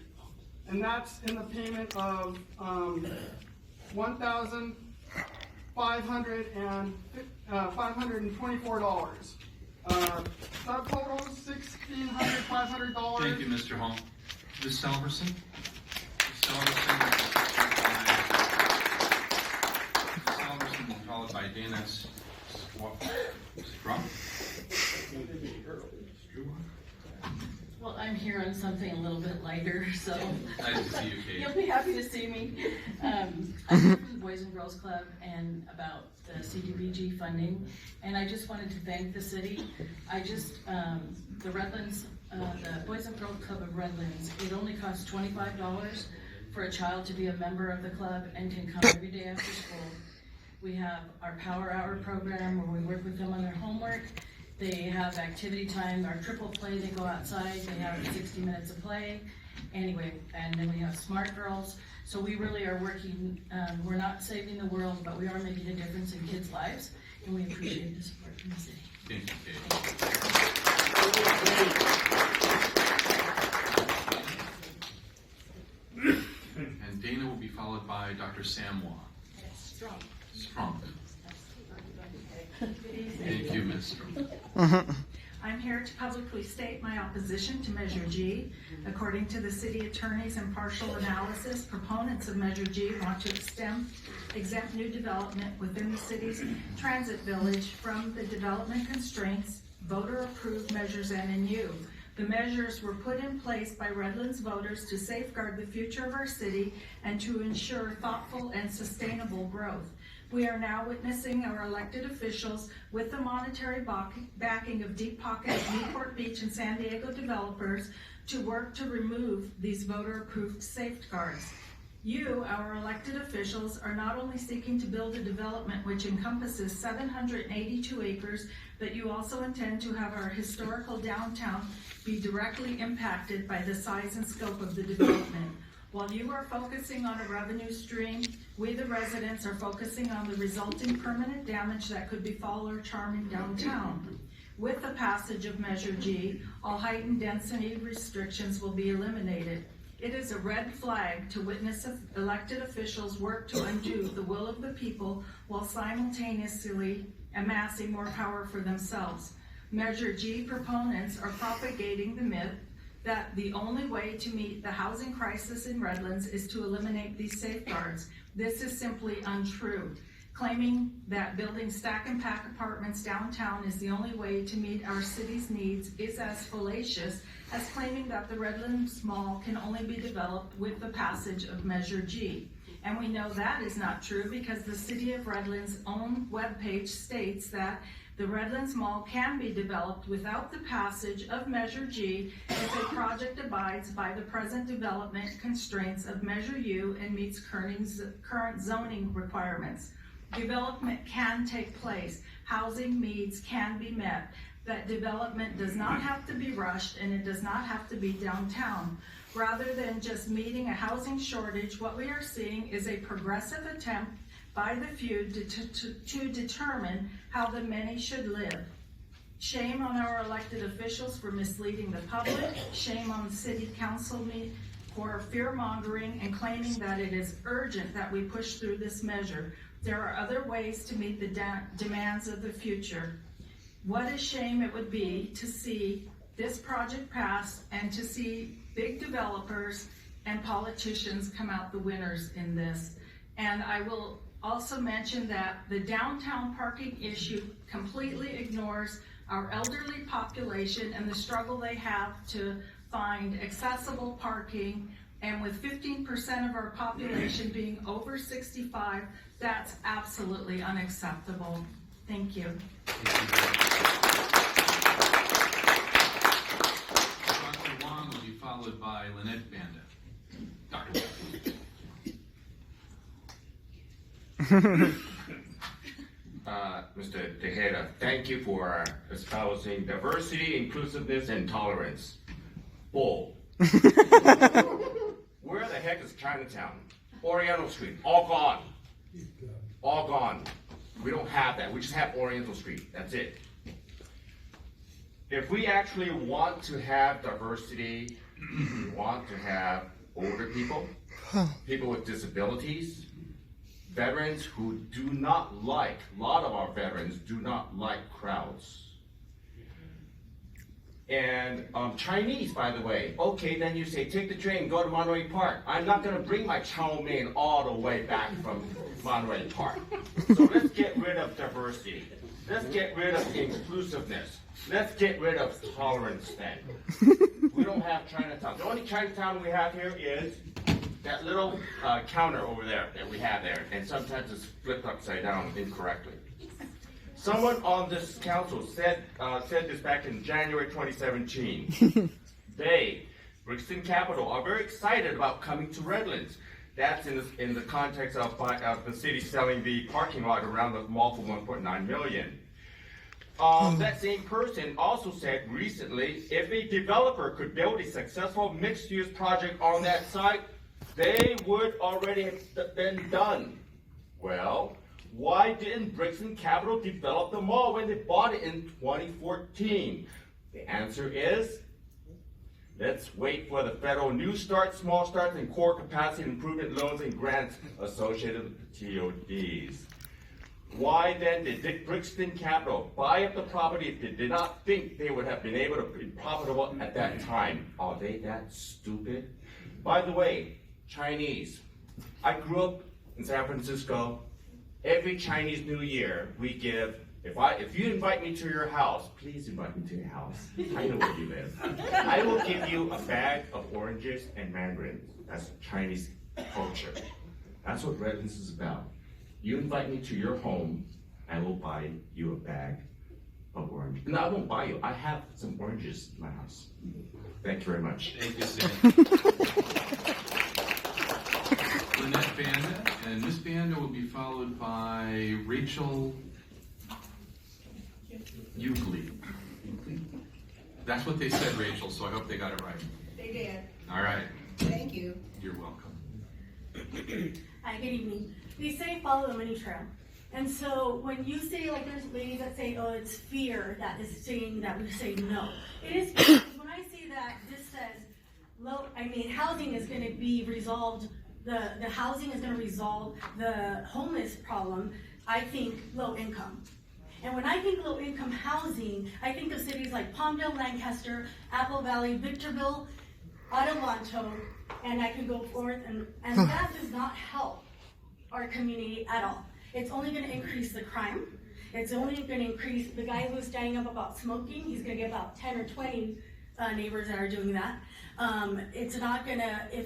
and that's in the payment of $1,524. Subtotals $1,500. Thank you, Mr. Hall. Ms. Salverson? Ms. Salverson will be followed by Dana Strump. Well, I'm here on something a little bit lighter, so Nice to see you, Kate. you'll be happy to see me. I'm here from the Boys and Girls Club and about the CDBG funding, and I just wanted to thank the city. The Redlands, the Boys and Girls Club of Redlands, it only costs $25 for a child to be a member of the club and can come every day after school. We have our Power Hour program where we work with them on their homework. They have activity time, our triple play, they go outside, they have 60 minutes of play. Anyway, and then we have Smart Girls. So we really are working, we're not saving the world, but we are making a difference in kids' lives, and we appreciate the support from the city. Thank you, Kate. And Dana will be followed by Dr. Samwa. Strump. Thank you, Ms. Strump. I'm here to publicly state my opposition to Measure G. According to the city attorney's impartial analysis, proponents of Measure G want to exempt new development within the city's transit village from the development constraints, voter-approved measures NNU. The measures were put in place by Redlands voters to safeguard the future of our city and to ensure thoughtful and sustainable growth. We are now witnessing our elected officials, with the monetary backing of deep-pocket Newport Beach and San Diego developers, to work to remove these voter-approved safeguards. You, our elected officials, are not only seeking to build a development which encompasses 782 acres, but you also intend to have our historical downtown be directly impacted by the size and scope of the development. While you are focusing on a revenue stream, we the residents are focusing on the resulting permanent damage that could befall our charming downtown. With the passage of Measure G, all heightened density restrictions will be eliminated. It is a red flag to witness elected officials work to undo the will of the people while simultaneously amassing more power for themselves. Measure G proponents are propagating the myth that the only way to meet the housing crisis in Redlands is to eliminate these safeguards. This is simply untrue. Claiming that building stack and pack apartments downtown is the only way to meet our city's needs is as fallacious as claiming that the Redlands Mall can only be developed with the passage of Measure G. And we know that is not true because the City of Redlands' own webpage states that the Redlands Mall can be developed without the passage of Measure G if a project abides by the present development constraints of Measure U and meets current zoning requirements. Development can take place. Housing needs can be met. That development does not have to be rushed and it does not have to be downtown. Rather than just meeting a housing shortage, what we are seeing is a progressive attempt by the few to determine how the many should live. Shame on our elected officials for misleading the public. Shame on the city council for fear-mongering and claiming that it is urgent that we push through this measure. There are other ways to meet the demands of the future. What a shame it would be to see this project pass and to see big developers and politicians come out the winners in this. And I will also mention that the downtown parking issue completely ignores our elderly population and the struggle they have to find accessible parking. And with 15% of our population being over 65, that's absolutely unacceptable. Thank you. Dr. Wong will be followed by Lynette Banda. Dr. Mr. Tejeda, thank you for espousing diversity, inclusiveness, and tolerance. Bull. Where the heck is Chinatown? Oriental Street, all gone. All gone. We don't have that. We just have Oriental Street. That's it. if we actually want to have diversity, we want to have older people, people with disabilities, veterans who do not like, a lot of our veterans do not like crowds. And Chinese, by the way. Okay, then you say, take the train, go to Monterey Park. I'm not gonna bring my chow mein all the way back from Monterey Park. So let's get rid of diversity. Let's get rid of inclusiveness. Let's get rid of tolerance then. We don't have Chinatown. The only Chinatown we have here is that little counter over there that we have there. And sometimes it's flipped upside down incorrectly. Someone on this council said this back in January 2017. They, Brixton Capital, are very excited about coming to Redlands. That's in the context of the city selling the parking lot around the mall for $1.9 million. That same person also said recently, if a developer could build a successful mixed-use project on that site, they would already have been done. Well, why didn't Brixton Capital develop the mall when they bought it in 2014? The answer is, let's wait for the federal New Start, Small Starts, and Core Capacity Improvement loans and grants associated with the TODs. Why then did Brixton Capital buy up the property if they did not think they would have been able to be profitable at that time? Are they that stupid? By the way, Chinese. I grew up in San Francisco. Every Chinese New Year, we give, if you invite me to your house, please invite me to your house. I know where you live. I will give you a bag of oranges and mandarins. That's Chinese culture. That's what Redlands is about. You invite me to your home, I will buy you a bag of oranges. No, I won't buy you. I have some oranges in my house. Thank you very much. Thank you, Sam. Lynette Banda, and Miss Banda will be followed by Rachel Euclid. That's what they said, Rachel, so I hope they got it right. They did. All right. Thank you. You're welcome. Hi, good evening. They say follow the money trail. And so when you say, like there's ladies that say, oh, it's fear that is saying that, we say no. It is because when I say that this says housing is going to be resolved, the housing is going to resolve the homeless problem, I think low income. And when I think low income housing, I think of cities like Palmdale, Lancaster, Apple Valley, Victorville, Adelanto, and I can go forth, and that does not help our community at all. It's only going to increase the crime. It's only going to increase, the guy who's standing up about smoking, he's going to get about 10 or 20 neighbors that are doing that. It's not going to,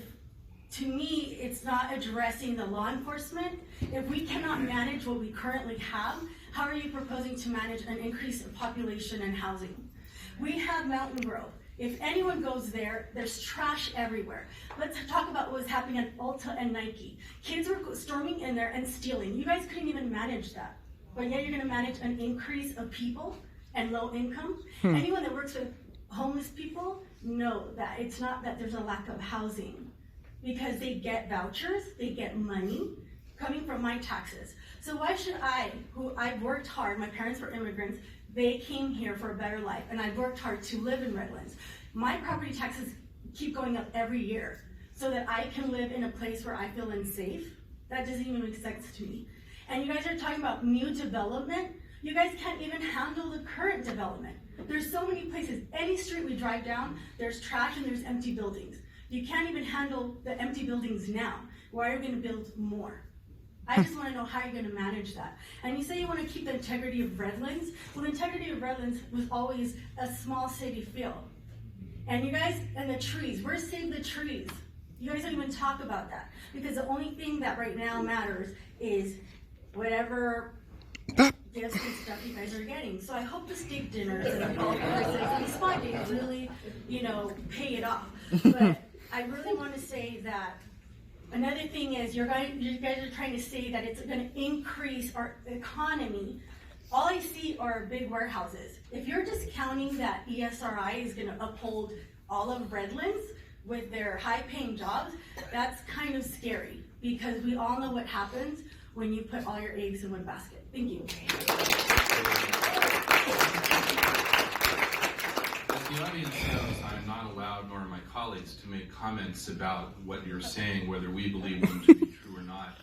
to me, it's not addressing the law enforcement. If we cannot manage what we currently have, how are you proposing to manage an increase in population and housing? We have Mountain Grove. If anyone goes there, there's trash everywhere. Let's talk about what was happening at Ulta and Nike. Kids were storming in there and stealing. You guys couldn't even manage that. But yet you're gonna manage an increase of people and low income. Anyone that works with homeless people know that it's not that there's a lack of housing, because they get vouchers, they get money coming from my taxes. So why should I've worked hard, my parents were immigrants, they came here for a better life, and I've worked hard to live in Redlands. My property taxes keep going up every year so that I can live in a place where I feel unsafe. That doesn't even make sense to me. And you guys are talking about new development. You guys can't even handle the current development. There's so many places, any street we drive down, there's trash and there's empty buildings. You can't even handle the empty buildings now. Why are you gonna build more? I just want to know how you're going to manage that. And you say you want to keep the integrity of Redlands. Well, the integrity of Redlands was always a small city feel. And you guys, and the trees, where's Save the Trees? You guys don't even talk about that. Because the only thing that right now matters is whatever gifts and stuff you guys are getting. So I hope the steak dinners and the golf courses and the spa days really, pay it off. But I really want to say that another thing is you guys are trying to say that it's going to increase our economy. All I see are big warehouses. If you're discounting that ESRI is going to uphold all of Redlands with their high-paying jobs, that's kind of scary, because we all know what happens when you put all your eggs in one basket. Thank you. the audience knows, I'm not allowed, nor my colleagues, to make comments about what you're saying, whether we believe them to be true or not.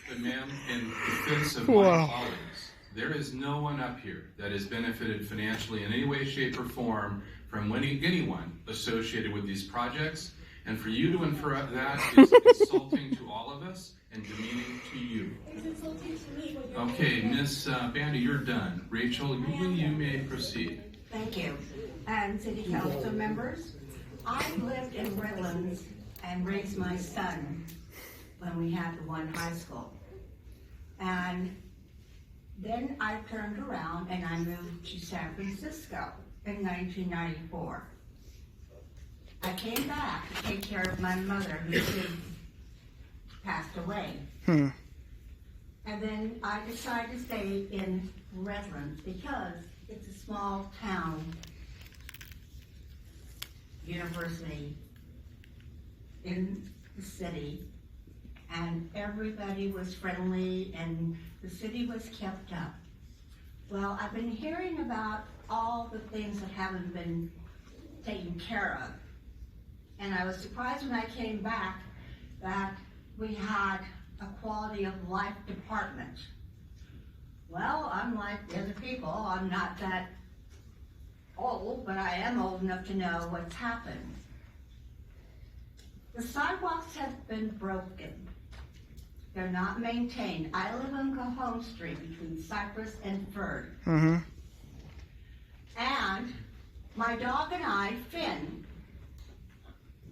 But ma'am, in defense of my colleagues, there is no one up here that has benefited financially in any way, shape, or form from anyone associated with these projects. And for you to infer that is insulting to all of us and demeaning to you. It's insulting to me. Okay, Miss Bandy, you're done. Rachel, you may proceed. Thank you. And city council members, I lived in Redlands and raised my son when we had the one high school. And then I turned around and I moved to San Francisco in 1994. I came back to take care of my mother who had passed away. And then I decided to stay in Redlands because it's a small town university in the city, and everybody was friendly and the city was kept up. Well, I've been hearing about all the things that haven't been taken care of. And I was surprised when I came back that we had a quality of life department. Well, I'm like the other people. I'm not that old, but I am old enough to know what's happened. The sidewalks have been broken. They're not maintained. I live on Cajon Street between Cypress and Ferd. And my dog and I, Finn,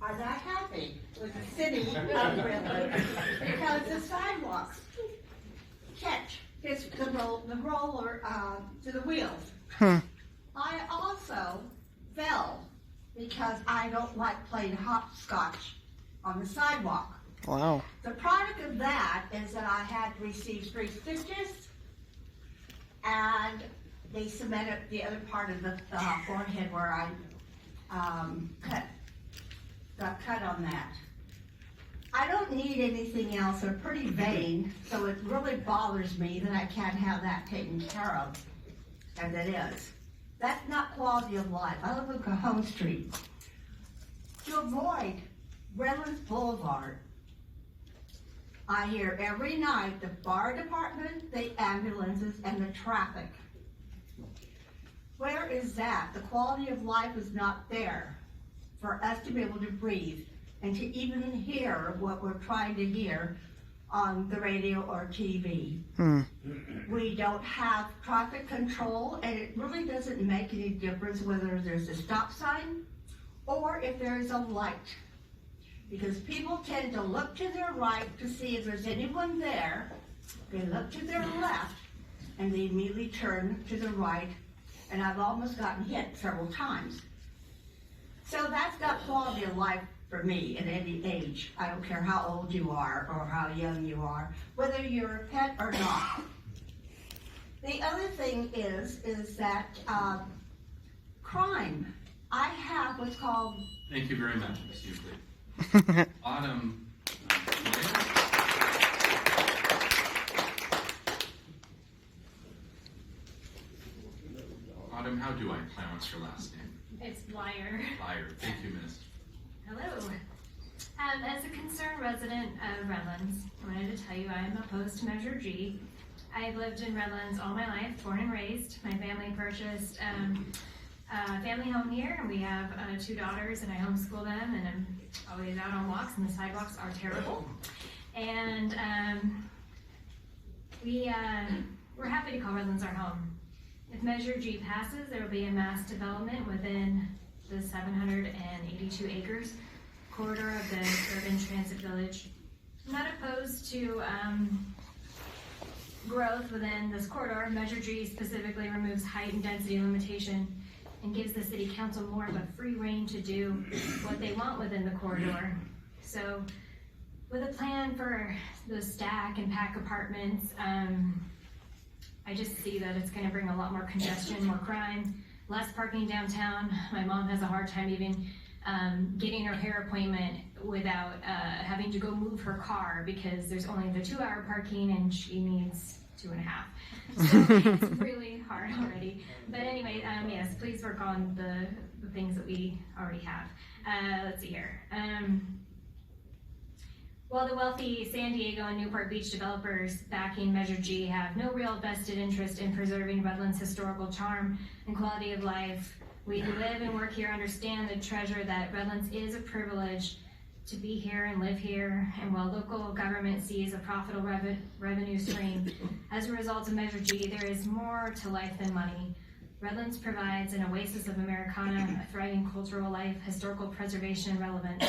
are not happy with the city of Redlands because the sidewalks catch the roller to the wheels. I also fell because I don't like playing hopscotch on the sidewalk. Wow. The product of that is that I had to receive 3 stitches, and they cemented the other part of the forehead where I got cut on that. I don't need anything else. They're pretty vain, so it really bothers me that I can't have that taken care of as it is. That's not quality of life. I live on Cajon Street. To avoid Redlands Boulevard, I hear every night the fire department, the ambulances, and the traffic. Where is that? The quality of life is not there for us to be able to breathe and to even hear what we're trying to hear on the radio or TV. We don't have traffic control, and it really doesn't make any difference whether there's a stop sign or if there's a light. Because people tend to look to their right to see if there's anyone there. They look to their left, and they immediately turn to the right, and I've almost gotten hit several times. So that's not quality of life for me at any age. I don't care how old you are or how young you are, whether you're a pet or not. The other thing is that crime. I have what's called... Thank you very much, Ms. Euclid. Autumn. Autumn, how do I pronounce your last name? It's Liar. Liar. Thank you, Miss. Hello. As a concerned resident of Redlands, I wanted to tell you I am opposed to Measure G. I have lived in Redlands all my life, born and raised. My family purchased a family home here, and we have 2 daughters, and I homeschool them, and I'm always out on walks, and the sidewalks are terrible. And we're happy to call Redlands our home. If Measure G passes, there will be a mass development within the 782 acres corridor of the urban transit village. I'm not opposed to growth within this corridor. Measure G specifically removes height and density limitation and gives the city council more of a free rein to do what they want within the corridor. So with a plan for the stack and pack apartments, I just see that it's going to bring a lot more congestion, more crime, less parking downtown. My mom has a hard time even getting her hair appointment without having to go move her car because there's only the 2-hour parking and she needs 2.5. So it's really hard already. But anyway, yes, please work on the things that we already have. Let's see here. While the wealthy San Diego and Newport Beach developers backing Measure G have no real vested interest in preserving Redlands' historical charm and quality of life, we who live and work here understand the treasure that Redlands is a privilege to be here and live here. And while local government sees a profitable revenue stream as a result of Measure G, there is more to life than money. Redlands provides an oasis of Americana, a thriving cultural life, historical preservation, and relevance.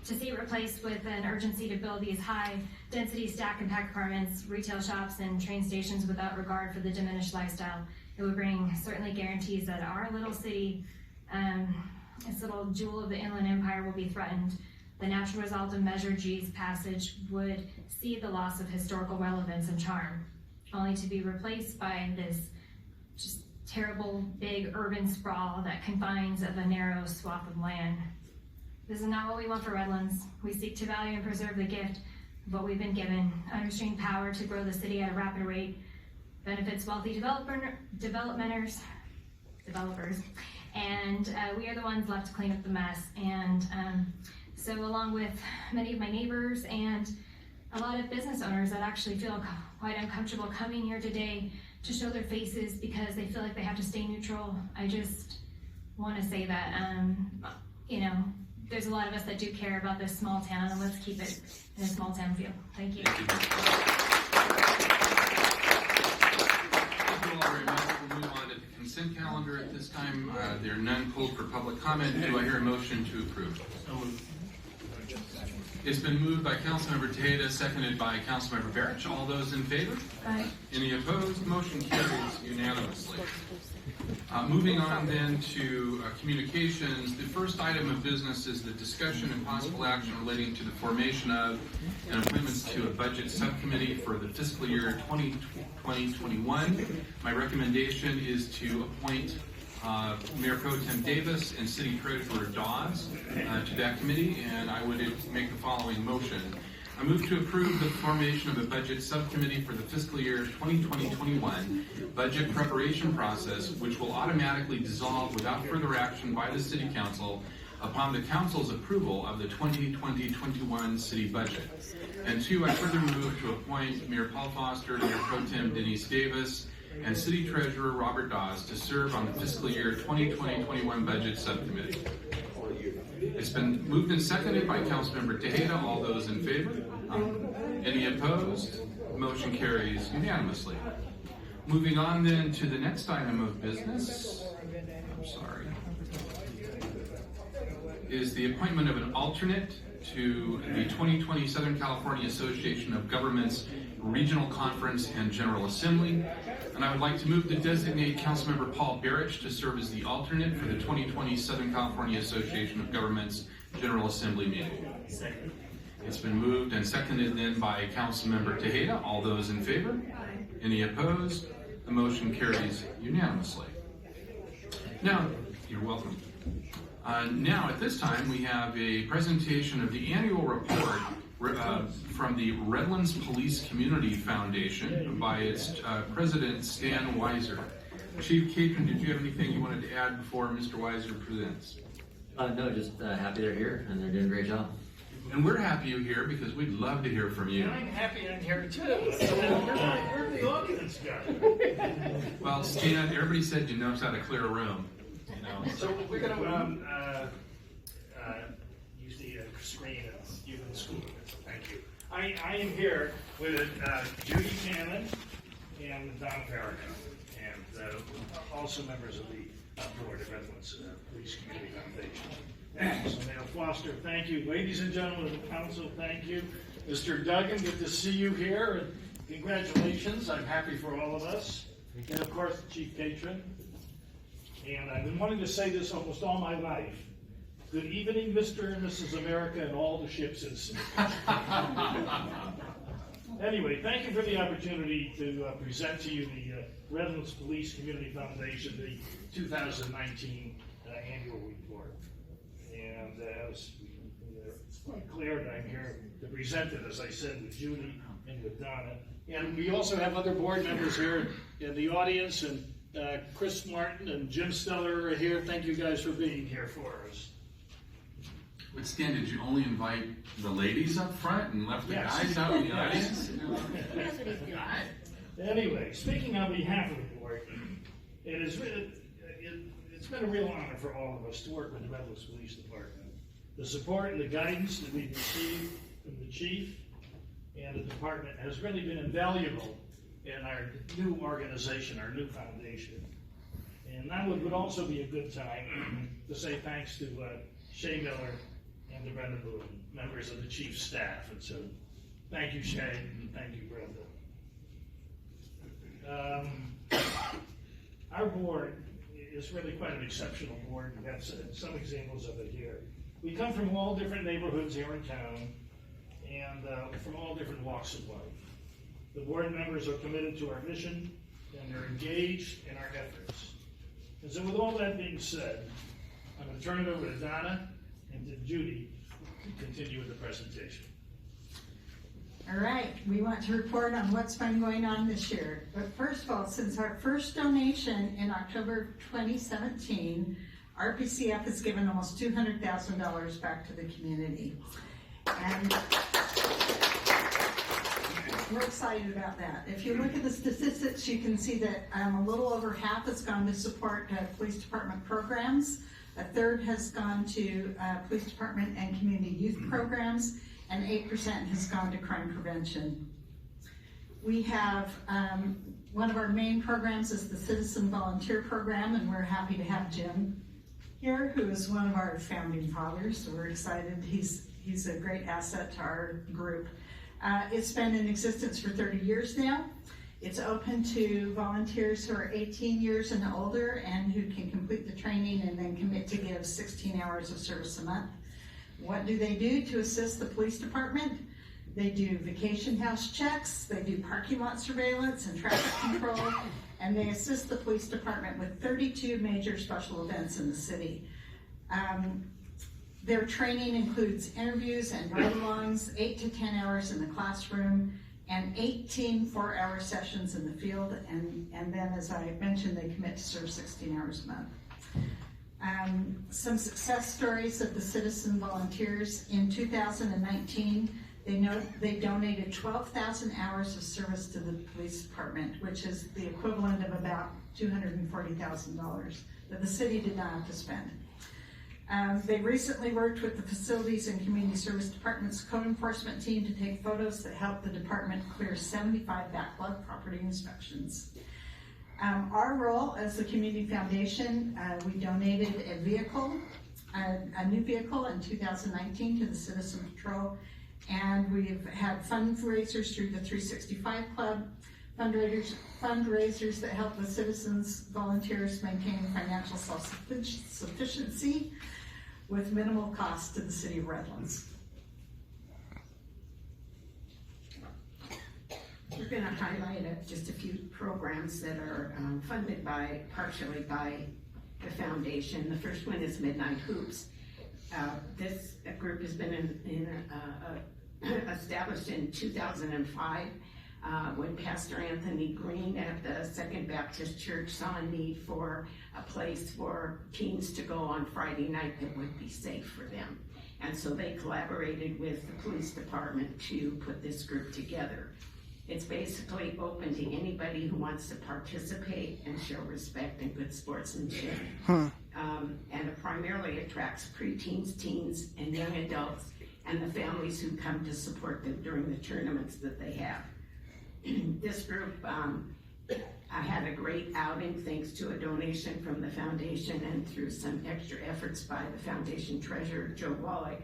To see it replaced with an urgency to build these high-density stack and pack apartments, retail shops, and train stations without regard for the diminished lifestyle, it would bring certainly guarantees that our little city, this little jewel of the Inland Empire, will be threatened. The natural result of Measure G's passage would see the loss of historical relevance and charm, only to be replaced by this just terrible big urban sprawl that confines of a narrow swath of land. This is not what we want for Redlands. We seek to value and preserve the gift of what we've been given, unrestrained power to grow the city at a rapid rate, benefits wealthy developers, and we are the ones left to clean up the mess. And so along with many of my neighbors and a lot of business owners that actually feel quite uncomfortable coming here today to show their faces because they feel like they have to stay neutral, I just want to say that, you know, there's a lot of us that do care about this small town, and let's keep it in a small town feel. Thank you. Thank you all very much. We'll move on to the consent calendar at this time. There are none pulled for public comment. Do I hear a motion to approve? It's been moved by Councilmember Tejeda, seconded by Councilmember Barrett. All those in favor? Aye. Any opposed? Motion carries unanimously. Moving on then to communications. The first item of business is the discussion and possible action relating to the formation of and appointments to a budget subcommittee for the fiscal year 2020-21. My recommendation is to appoint Mayor Pro Tem Davis and City Treasurer Dawes to that committee, and I would make the following motion. I move to approve the formation of a budget subcommittee for the fiscal year 2020-21 budget preparation process, which will automatically dissolve without further action by the City Council upon the Council's approval of the 2020-21 city budget. And two, I further move to appoint Mayor Paul Foster, Mayor Pro Tem Denise Davis, and City Treasurer Robert Dawes to serve on the fiscal year 2020-21 budget subcommittee. It's been moved and seconded by Councilmember Tejeda. All those in favor? Any opposed? Motion carries unanimously. Moving on then to the next item of business. Is the appointment of an alternate to the 2020 Southern California Association of Governments Regional Conference and General Assembly. And I would like to move to designate Councilmember Paul Barrett to serve as the alternate for the 2020 Southern California Association of Governments General Assembly meeting. Second. It's been moved and seconded then by Councilmember Tejeda. All those in favor? Aye. Any opposed? The motion carries unanimously. Now, you're welcome. Now, at this time, we have a presentation of the annual report from the Redlands Police Community Foundation by its president, Stan Weiser. Chief Catron, did you have anything you wanted to add before Mr. Weiser presents? No, just happy they're here and they're doing a great job. And we're happy you're here because we'd love to hear from you. And I'm happy I'm here too. Where'd the audience go? Well, Stan, everybody said you know how to clear a room. You know. So we're going to use the screen and you can school it. Thank you. I am here with Judy Cannon and Don Farragut, and also members of the board of Redlands Police Community Foundation. So Mayor Foster, thank you. Ladies and gentlemen of the council, thank you. Mr. Duggan, good to see you here, and congratulations. I'm happy for all of us. And of course, the Chief Patron. And I've been wanting to say this almost all my life. Good evening, Mr. and Mrs. America, and all the ships in sea. Anyway, thank you for the opportunity to present to you the Redlands Police Community Foundation, the 2019 annual report. And as it's quite clear that I'm here to present it, as I said, with Judy and working with Donna. And we also have other board members here in the audience, and Chris Martin and Jim Steller are here. Thank you guys for being here for us. But Stan, did you only invite the ladies up front and left the Yes. guys out in the audience? That's what he's doing. Anyway, speaking on behalf of the board, it's been a real honor for all of us to work with the Redlands Police Department. The support and the guidance that we've received from the chief and the department has really been invaluable in our new organization, our new foundation. And now would also be a good time to say thanks to Shay Miller and to Brenda Boone, members of the chief's staff. And so thank you, Shay, and thank you, Brenda. Our board is really quite an exceptional board. We have some examples of it here. We come from all different neighborhoods here in town and from all different walks of life. The board members are committed to our mission and they're engaged in our efforts. And so with all that being said, I'm going to turn it over to Donna and to Judy to continue with the presentation. All right, we want to report on what's been going on this year. But first of all, since our first donation in October 2017, RPCF has given almost $200,000 back to the community. And we're excited about that. If you look at the statistics, you can see that a little over half has gone to support police department programs. A third has gone to police department and community youth programs, and 8% has gone to crime prevention. We have one of our main programs is the Citizen Volunteer Program, and we're happy to have Jim here, who is one of our founding fathers. So we're excited. He's a great asset to our group. It's been in existence for 30 years now. It's open to volunteers who are 18 years and older and who can complete the training and then commit to give 16 hours of service a month. What do they do to assist the police department? They do vacation house checks, they do parking lot surveillance and traffic control, and they assist the police department with 32 major special events in the city. Their training includes interviews and ride-alongs, 8 to 10 hours in the classroom, and 18 4-hour sessions in the field, and then, as I mentioned, they commit to serve 16 hours a month. Some success stories of the citizen volunteers. In 2019, they donated 12,000 hours of service to the police department, which is the equivalent of about $240,000 that the city did not have to spend. They recently worked with the Facilities and Community Service Department's code enforcement team to take photos that helped the department clear 75 backlog property inspections. Our role as the Community Foundation, we donated a new vehicle in 2019 to the Citizen Patrol, and we've had fundraisers through the 365 Club, fundraisers that help the citizens, volunteers maintain financial self-sufficiency with minimal cost to the city of Redlands. We're going to highlight just a few programs that are funded partially by the foundation. The first one is Midnight Hoops. This group has been established in 2005 when Pastor Anthony Green at the Second Baptist Church saw a need for a place for teens to go on Friday night that would be safe for them. And so they collaborated with the police department to put this group together. It's basically open to anybody who wants to participate and show respect and good sportsmanship. And it primarily attracts preteens, teens, and young adults, and the families who come to support them during the tournaments that they have. This group had a great outing thanks to a donation from the foundation and through some extra efforts by the foundation treasurer, Joe Wallach,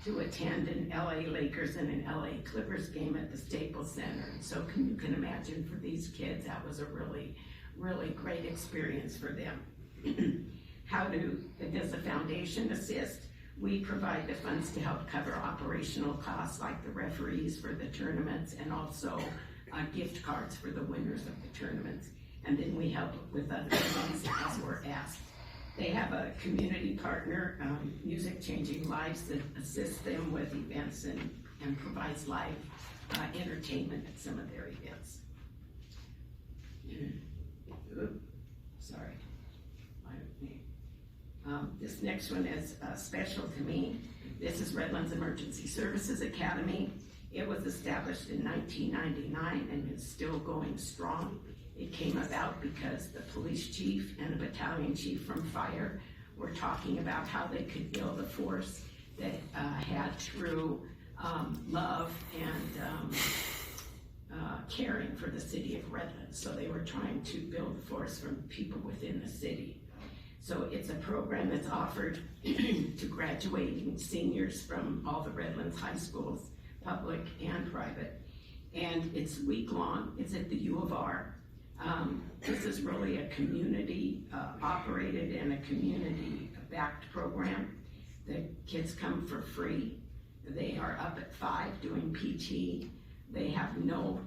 to attend an LA Lakers and an LA Clippers game at the Staples Center. And so you can imagine for these kids, that was a really, really great experience for them. How does the foundation assist? We provide the funds to help cover operational costs like the referees for the tournaments and also gift cards for the winners of the tournaments. And then we help with other things as we're asked. They have a community partner, Music Changing Lives, that assists them with events and provides live entertainment at some of their events. Oops, sorry. This next one is special to me. This is Redlands Emergency Services Academy. It was established in 1999 and is still going strong. It came about because the police chief and a battalion chief from fire were talking about how they could build a force that had true love and caring for the city of Redlands. So they were trying to build a force from people within the city. So it's a program that's offered to graduating seniors from all the Redlands high schools, public and private. And it's week-long. It's at the U of R. This is really a community operated and a community backed program. The kids come for free. They are up at 5 doing PT. They have no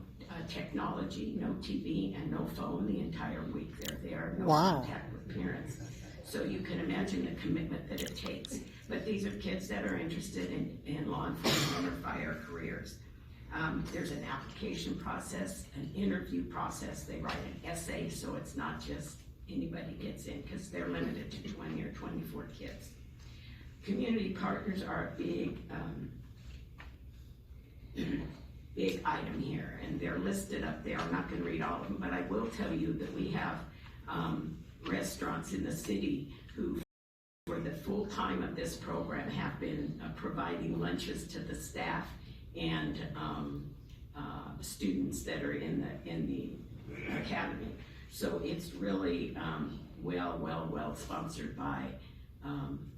technology, no TV, and no phone the entire week. They're there, no contact with parents. So you can imagine the commitment that it takes. But these are kids that are interested in law enforcement or fire careers. There's an application process, an interview process. They write an essay, so it's not just anybody gets in, because they're limited to 20 or 24 kids. Community partners are a big item here, and they're listed up there. I'm not going to read all of them, but I will tell you that we have restaurants in the city who, for the full time of this program, have been providing lunches to the staff and students that are in the academy. So it's really well sponsored by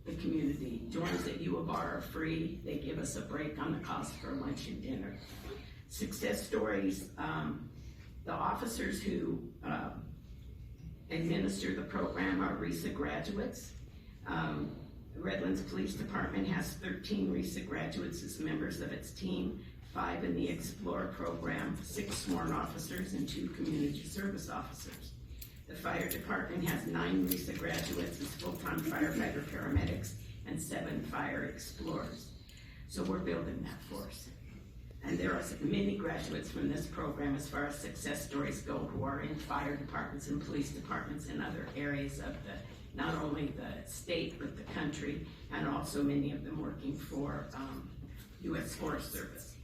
the community. Dorms at U of R are free. They give us a break on the cost for lunch and dinner. Success stories, the officers who administer the program are RESA graduates. Redlands Police Department has 13 RESA graduates as members of its team, 5 in the Explore program, 6 sworn officers, and 2 community service officers. The Fire Department has 9 RESA graduates as full-time firefighter paramedics and 7 fire explorers. So we're building that force. And there are many graduates from this program as far as success stories go who are in fire departments and police departments and other areas of not only the state but the country, and also many of them working for U.S. Forest Service.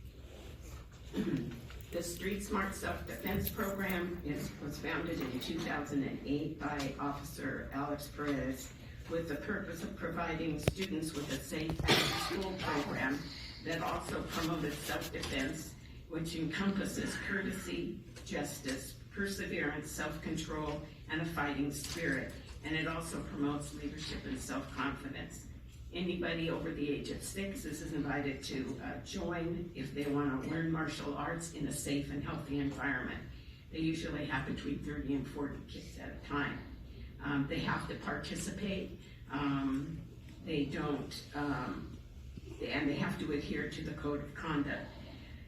The Street Smart Self-Defense Program was founded in 2008 by Officer Alex Perez with the purpose of providing students with a safe after-school program that also promoted self-defense, which encompasses courtesy, justice, perseverance, self-control, and a fighting spirit. And it also promotes leadership and self-confidence. Anybody over the age of 6 is invited to join if they want to learn martial arts in a safe and healthy environment. They usually have between 30 and 40 kids at a time. They have to participate. They don't, and they have to adhere to the code of conduct.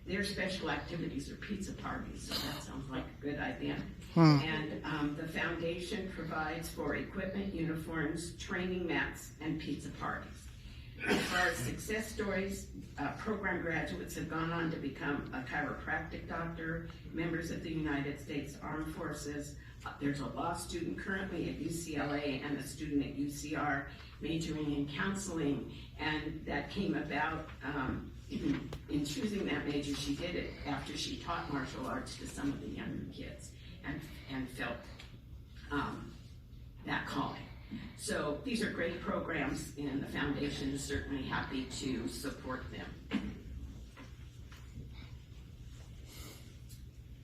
Their special activities are pizza parties, so that sounds like a good idea. And the foundation provides for equipment, uniforms, training mats, and pizza parties. As far as success stories, program graduates have gone on to become a chiropractic doctor, members of the United States Armed Forces. There's a law student currently at UCLA and a student at UCR majoring in counseling, and that came about in choosing that major. She did it after she taught martial arts to some of the younger kids and felt that calling. So these are great programs, and the foundation is certainly happy to support them.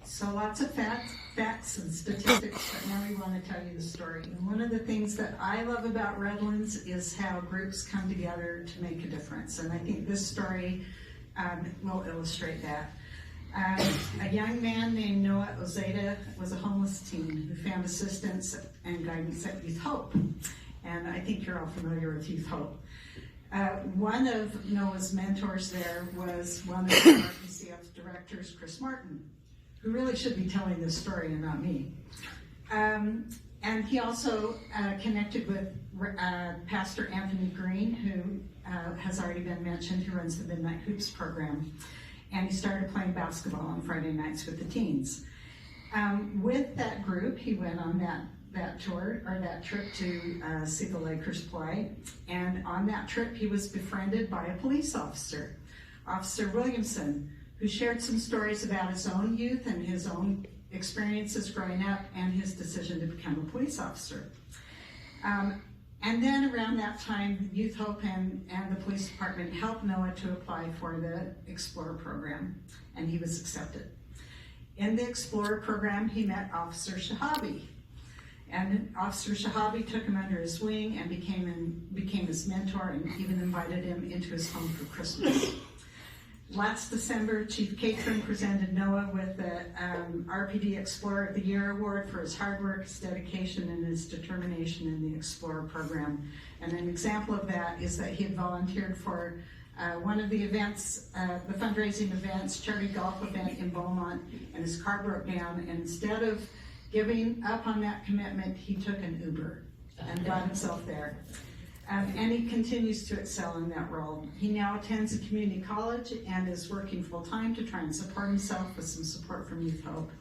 So lots of facts and statistics, but now we want to tell you the story. And one of the things that I love about Redlands is how groups come together to make a difference. And I think this story will illustrate that. A young man named Noah Ozeda was a homeless teen who found assistance and guidance at Youth Hope. And I think you're all familiar with Youth Hope. One of Noah's mentors there was one of the RPCF directors, Chris Martin, who really should be telling this story and not me. And he also connected with Pastor Anthony Green, who has already been mentioned, who runs the Midnight Hoops program. and he started playing basketball on Friday nights with the teens. With that group, he went on that tour, or that trip to see the Lakers play, and on that trip he was befriended by a police officer, Officer Williamson, who shared some stories about his own youth and his own experiences growing up and his decision to become a police officer. And then around that time, Youth Hope and the police department helped Noah to apply for the Explorer program, and he was accepted. In the Explorer program, he met Officer Shahabi, and Officer Shahabi took him under his wing and became his mentor, and even invited him into his home for Christmas. Last December, Chief Catron presented Noah with the RPD Explorer of the Year Award for his hard work, his dedication, and his determination in the Explorer program. And an example of that is that he had volunteered for one of the events, the fundraising events, charity golf event in Beaumont, and his car broke down, and instead of giving up on that commitment, he took an Uber and got himself there. And he continues to excel in that role. He now attends a community college and is working full-time to try and support himself with some support from Youth Hope.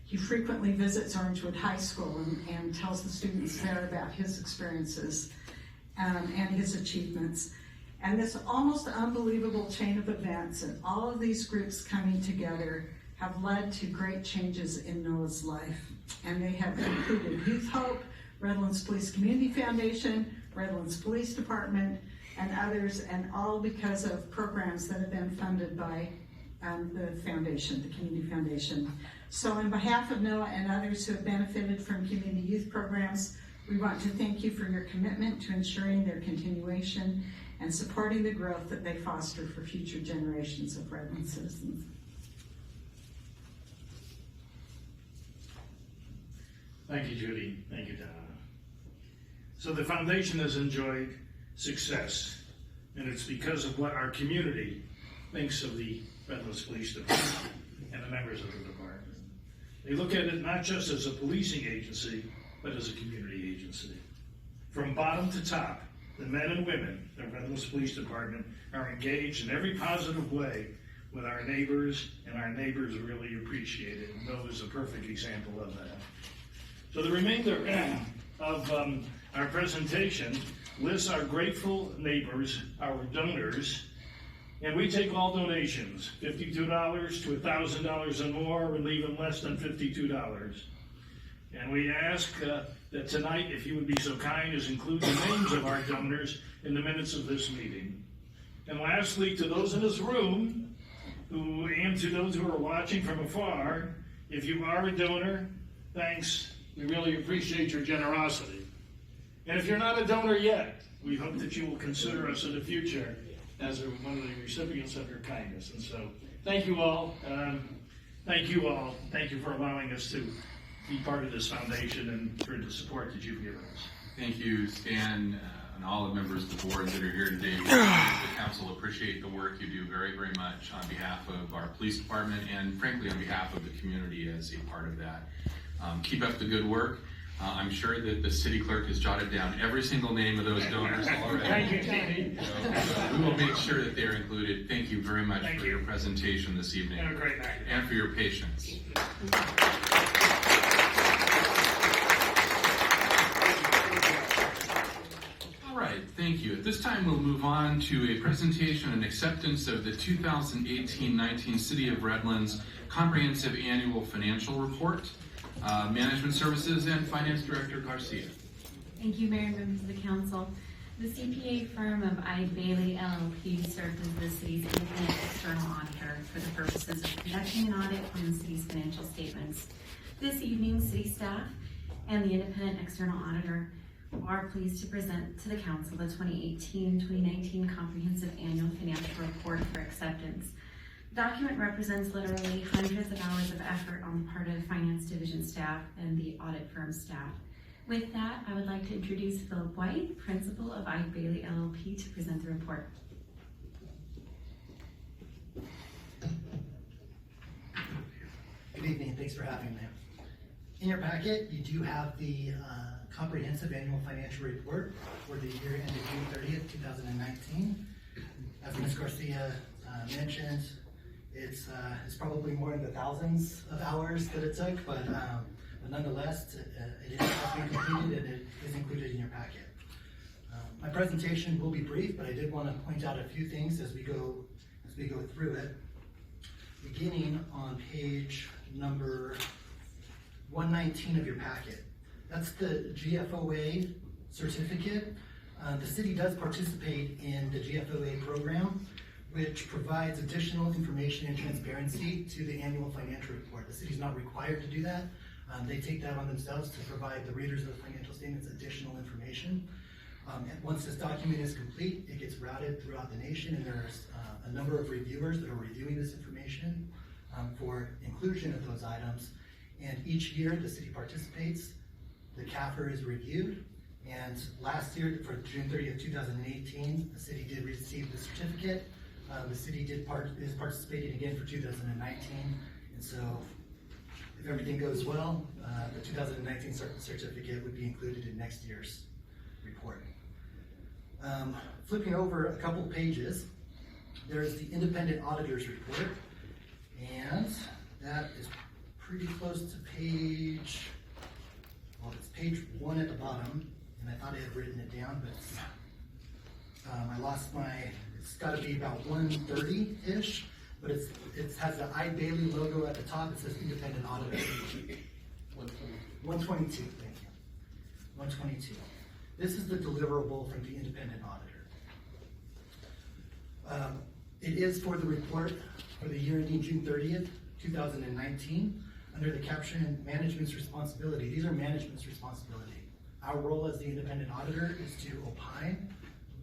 He frequently visits Orangewood High School and tells the students there about his experiences and his achievements. And this almost unbelievable chain of events and all of these groups coming together have led to great changes in Noah's life. And they have included Youth Hope, Redlands Police Community Foundation, Redlands Police Department, and others, and all because of programs that have been funded by the foundation, the Community Foundation. So on behalf of Noah and others who have benefited from community youth programs, we want to thank you for your commitment to ensuring their continuation and supporting the growth that they foster for future generations of Redlands citizens. Thank you, Judy. Thank you, Donna. So the foundation has enjoyed success, and it's because of what our community thinks of the Redlands Police Department and the members of the department. They look at it not just as a policing agency, but as a community agency. From bottom to top, the men and women of the Redlands Police Department are engaged in every positive way with our neighbors, and our neighbors really appreciate it, and Noah is a perfect example of that. So the remainder of our presentation lists our grateful neighbors, our donors, and we take all donations, $52 to $1,000 and more, and leaving less than $52. And we ask that tonight, if you would be so kind as include the names of our donors in the minutes of this meeting. And lastly, to those in this room, and to those who are watching from afar, if you are a donor, thanks. We really appreciate your generosity. And if you're not a donor yet, we hope that you will consider us in the future as one of the recipients of your kindness. And so, thank you all. Thank you all. Thank you for allowing us to be part of this foundation and for the support that you've given us. Thank you, Stan, and all the members of the board that are here today. The council appreciate the work you do very, very much on behalf of our police department and frankly on behalf of the community as a part of that. Keep up the good work. I'm sure that the city clerk has jotted down every single name of those donors already. Thank you, Stevie. So we will make sure that they're included. Thank you very much for your presentation this evening. Have a great night. And for your patience. All right, thank you. At this time, we'll move on to a presentation and acceptance of the 2018-19 City of Redlands Comprehensive Annual Financial Report. Management Services and Finance Director Garcia. Thank you, Mayor and members of the council. The CPA firm of I. Bailey LLP served as the city's independent external auditor for the purposes of conducting an audit on the city's financial statements. This evening, city staff and the independent external auditor are pleased to present to the council the 2018-2019 Comprehensive Annual Financial Report for acceptance. The document represents literally hundreds of hours of effort on the part of Finance Division staff and the audit firm staff. With that, I would like to introduce Philip White, Principal of I. Bailey LLP, to present the report. Good evening, and thanks for having me. In your packet, you do have the Comprehensive Annual Financial Report for the year ended June 30th, 2019. As Ms. Garcia mentioned, It's probably more in the thousands of hours that it took, but nonetheless, it has been completed and it is included in your packet. My presentation will be brief, but I did want to point out a few things as we go through it. Beginning on page number 119 of your packet. That's the GFOA certificate. The city does participate in the GFOA program, which provides additional information and transparency to the annual financial report. The city's not required to do that. They take that on themselves to provide the readers of the financial statements additional information. And once this document is complete, it gets routed throughout the nation, and there's a number of reviewers that are reviewing this information for inclusion of those items. And each year, the city participates. The CAFR is reviewed. And last year, for June 30th, 2018, the city did receive the certificate. The city is participating again for 2019. And so, if everything goes well, the 2019 certificate would be included in next year's report. Flipping over a couple pages, there's the independent auditor's report, and that is pretty close to page 1 at the bottom, and I thought I had written it down, but I lost it's got to be about 130-ish, but it has the I. Bailey logo at the top. It says independent auditor. 122, thank you. 122. This is the deliverable from the independent auditor. It is for the report for the year ending June 30th, 2019, under the caption Management's Responsibility. These are management's responsibility. Our role as the independent auditor is to opine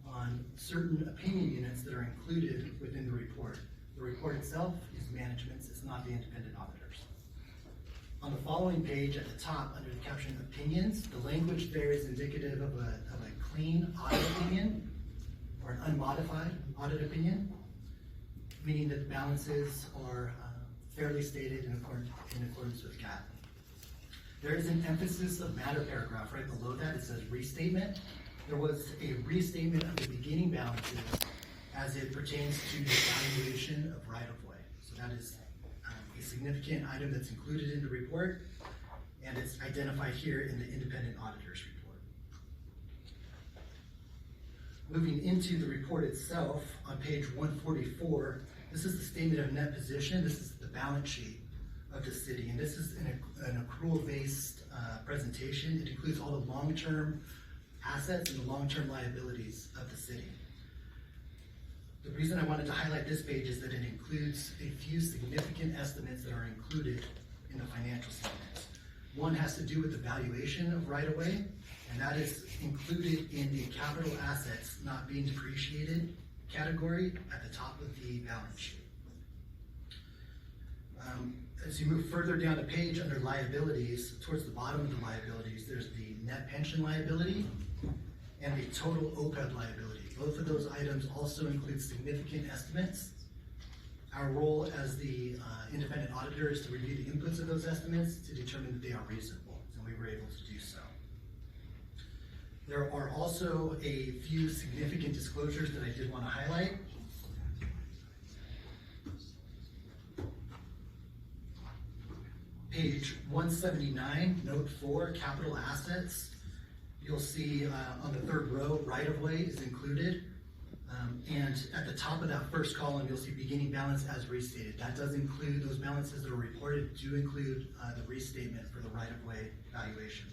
on certain opinion units that are included within the report. The report itself is management's, it's not the independent auditors. On the following page at the top, under the caption Opinions, the language there is indicative of a clean audit opinion, or an unmodified audit opinion, meaning that the balances are fairly stated in accordance with GAAP. There is an emphasis of matter paragraph right below that. It says restatement. There was a restatement of the beginning balances as it pertains to the valuation of right-of-way. So that is a significant item that's included in the report, and it's identified here in the independent auditor's report. Moving into the report itself, on page 144, this is the statement of net position. This is the balance sheet of the city, and this is an accrual-based presentation. It includes all the long-term assets and the long-term liabilities of the city. The reason I wanted to highlight this page is that it includes a few significant estimates that are included in the financial statements. One has to do with the valuation of right-of-way, and that is included in the capital assets not being depreciated category at the top of the balance sheet. As you move further down the page under liabilities, towards the bottom of the liabilities, there's the net pension liability and the total OPEB liability. Both of those items also include significant estimates. Our role as the independent auditor is to review the inputs of those estimates to determine that they are reasonable, and we were able to do so. There are also a few significant disclosures that I did want to highlight. Page 179, note 4, capital assets. You'll see on the third row, right-of-way is included. And at the top of that first column, you'll see beginning balance as restated. That does include, those balances that are reported do include the restatement for the right-of-way valuation.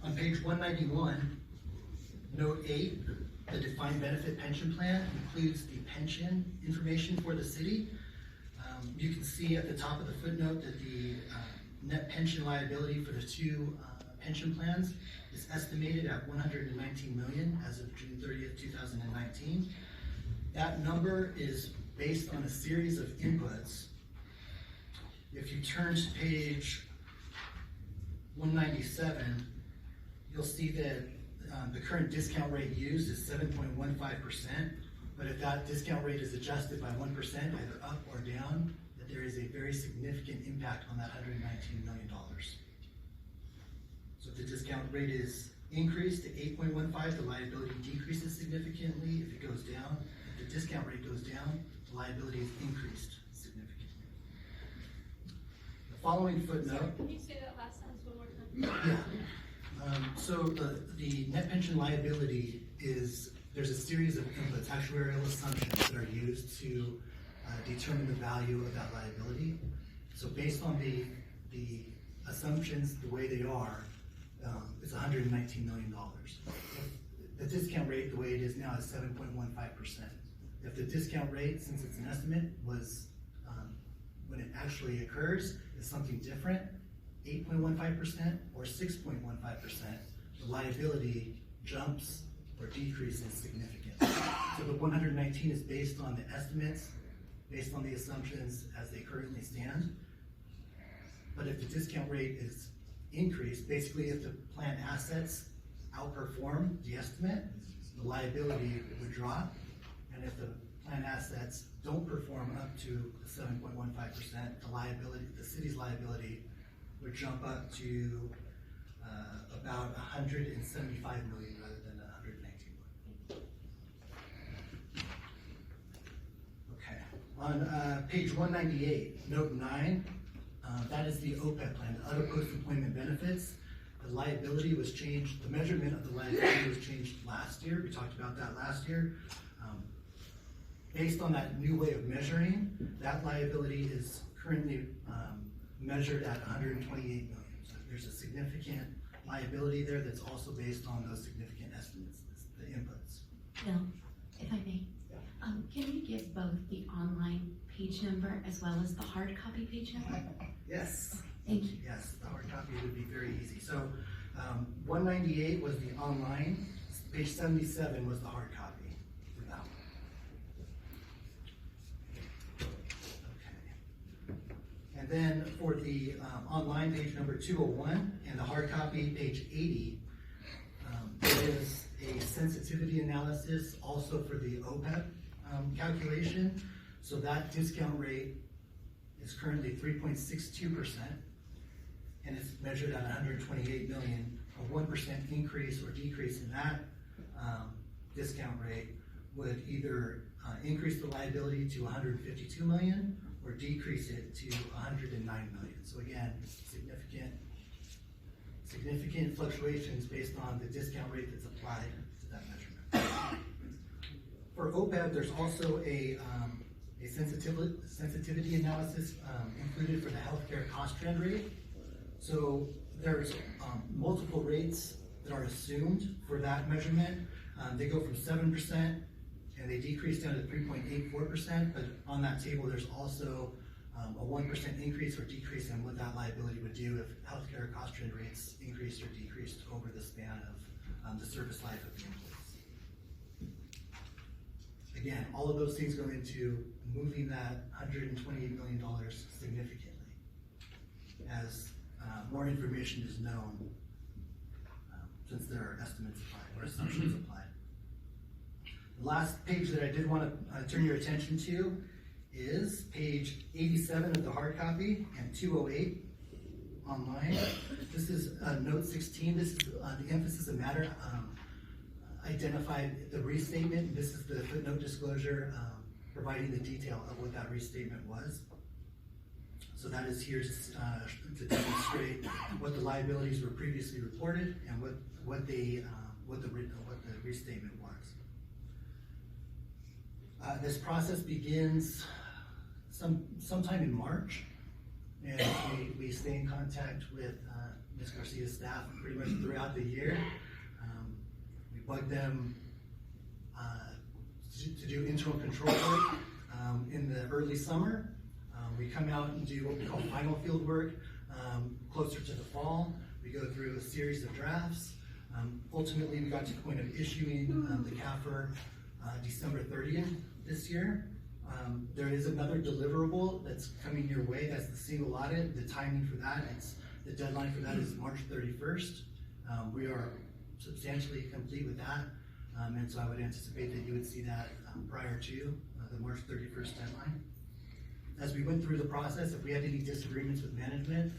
On page 191, note 8, the defined benefit pension plan includes the pension information for the city. You can see at the top of the footnote that the net pension liability for the two pension plans is estimated at $119 million as of June 30th, 2019. That number is based on a series of inputs. If you turn to page 197, you'll see that the current discount rate used is 7.15%, but if that discount rate is adjusted by 1%, either up or down, that there is a very significant impact on that $119 million. So if the discount rate is increase to 8.15, the liability decreases significantly. If it goes down, if the discount rate goes down, the liability is increased significantly. The following footnote. Can you say that last sentence one more time? Yeah. So the net pension liability is, there's a series of inputs, actuarial assumptions that are used to determine the value of that liability. So based on the assumptions, the way they are, it's $119 million. The discount rate, the way it is now, is 7.15%. If the discount rate, since it's an estimate, was when it actually occurs, is something different, 8.15% or 6.15%, the liability jumps or decreases significantly. So the 119 is based on the estimates, based on the assumptions as they currently stand. But if the discount rate is increased, basically if the plan assets outperform the estimate, the liability would drop. And if the plan assets don't perform up to 7.15%, the liability, the city's liability would jump up to about 175 million rather than 119 million. Okay, on page 198, note 9, that is the OPEB plan, the other post-employment benefits. The liability was changed, the measurement of the liability was changed last year. We talked about that last year. Based on that new way of measuring, that liability is currently measured at 128 million. So there's a significant liability there that's also based on those significant estimates, the inputs. Bill, if I may, can you give both the online page number as well as the hard copy page number? Yes. Thank you. Yes, the hard copy would be very easy. So 198 was the online, page 77 was the hard copy. For that one. Okay. And then for the online, page number 201, and the hard copy, page 80, there is a sensitivity analysis also for the OPEB calculation. So that discount rate is currently 3.62%, and it's measured at 128 million. A 1% increase or decrease in that discount rate would either increase the liability to 152 million or decrease it to 109 million. So again, significant fluctuations based on the discount rate that's applied to that measurement. For OPEB, there's also a sensitivity analysis included for the healthcare cost trend rate. So there's multiple rates that are assumed for that measurement. They go from 7% and they decrease down to 3.84%, but on that table there's also a 1% increase or decrease in what that liability would do if healthcare cost trend rates increased or decreased over the span of the service life of the employees. Again, all of those things go into moving that $128 million significantly as more information is known since there are estimates applied or assumptions applied. The last page that I did want to turn your attention to is page 87 of the hard copy and 208 online. This is note 16. This is the emphasis of matter identified the restatement. This is the footnote disclosure providing the detail of what that restatement was. So that is here to demonstrate what the liabilities were previously reported and what the restatement was. This process begins sometime in March, and we stay in contact with Ms. Garcia's staff pretty much throughout the year. We bug them to do internal control work in the early summer. We come out and do what we call final field work closer to the fall. We go through a series of drafts. Ultimately, we got to the point of issuing the CAFR December 30th this year. There is another deliverable that's coming your way. That's the single audit. The timing for that, the deadline for that is March 31st. We are substantially complete with that. And so I would anticipate that you would see that prior to the March 31st deadline. As we went through the process, if we had any disagreements with management,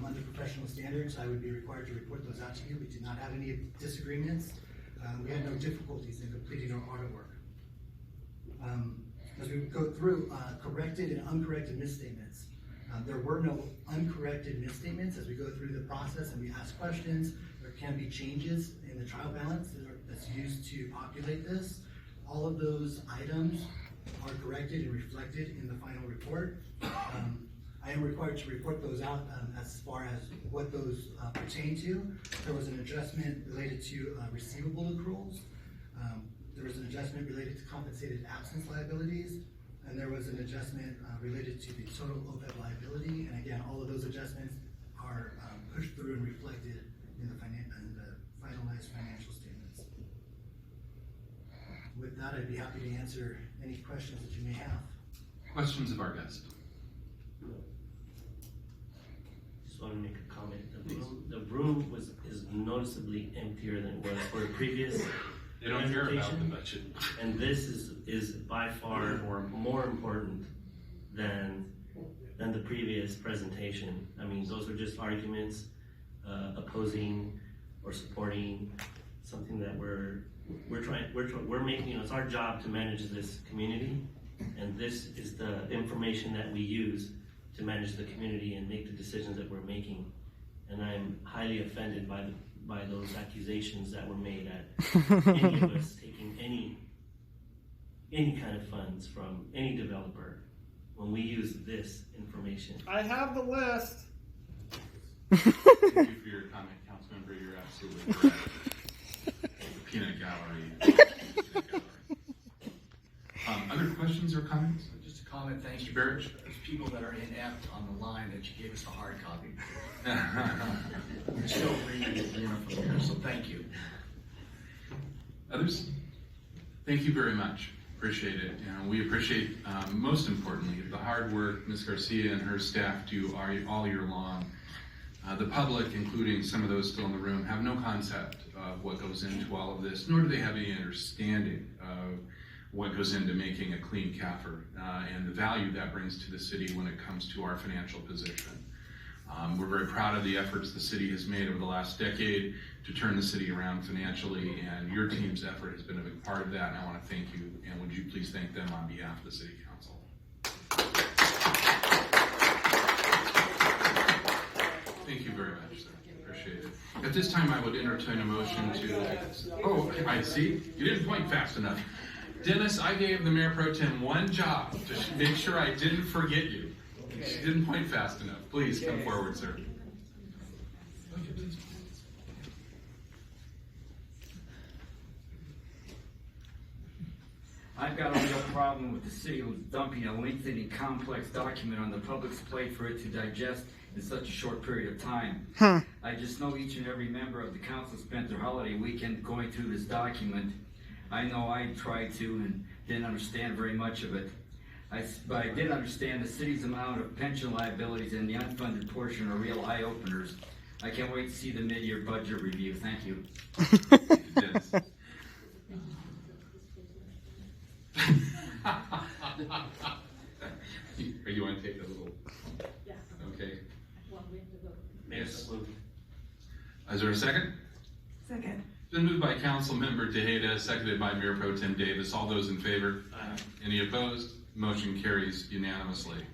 Under professional standards, I would be required to report those out to you. We did not have any disagreements. We had no difficulties in completing our audit work. As we go through corrected and uncorrected misstatements, there were no uncorrected misstatements. As we go through the process and we ask questions, there can be changes in the trial balance that's used to populate this. All of those items are corrected and reflected in the final report. I am required to report those out as far as what those pertain to. There was an adjustment related to receivable accruals. There was an adjustment related to compensated absence liabilities, and there was an adjustment related to the total OPEB liability. And again, all of those adjustments are pushed through and reflected in the finalized financial statements. With that, I'd be happy to answer any questions that you may have. Questions of our guest? Just want to make a comment. The room is noticeably emptier than it was for a previous They don't care about the budget. And this is by far more important than the previous presentation. I mean, those are just arguments opposing or supporting something that we're making. It's our job to manage this community, and this is the information that we use to manage the community and make the decisions that we're making. And I'm highly offended by those accusations that were made at any of us taking any kind of funds from any developer when we use this information. I have the list. Thank you for your comment, Councilmember. You're absolutely correct. The peanut gallery. Other questions or comments? Just a comment, thank you. Mr. Barrett? There's people that are inept on the line that you gave us the hard copy. We're still reading the uniform here, so thank you. Others? Thank you very much. Appreciate it. We appreciate, most importantly, the hard work Ms. Garcia and her staff do all year long. The public, including some of those still in the room, have no concept of what goes into all of this, nor do they have any understanding of what goes into making a clean CAFR and the value that brings to the city when it comes to our financial position. We're very proud of the efforts the city has made over the last decade to turn the city around financially, and your team's effort has been a big part of that, and I want to thank you, and would you please thank them on behalf of the City Council. Thank you very much, sir. Appreciate it. At this time, I would entertain a motion to... Oh, I see. You didn't point fast enough. Dennis, I gave the Mayor Pro Tem one job to make sure I didn't forget you. She didn't point fast enough. Please come forward, sir. I've got a real problem with the city dumping a lengthy and complex document on the public's plate for it to digest in such a short period of time. I just know each and every member of the council spent their holiday weekend going through this document. I know I tried to and didn't understand very much of it. But I did understand the city's amount of pension liabilities and the unfunded portion are real eye-openers. I can't wait to see the mid-year budget review. Thank you. Dennis. You want to take a little? Yeah. Okay. Well, we have to vote. Yes. Is there a second? Second. Been moved by Councilmember Tejeda, seconded by Mayor Pro Tem Davis. All those in favor? Aye. Any opposed? Motion carries unanimously.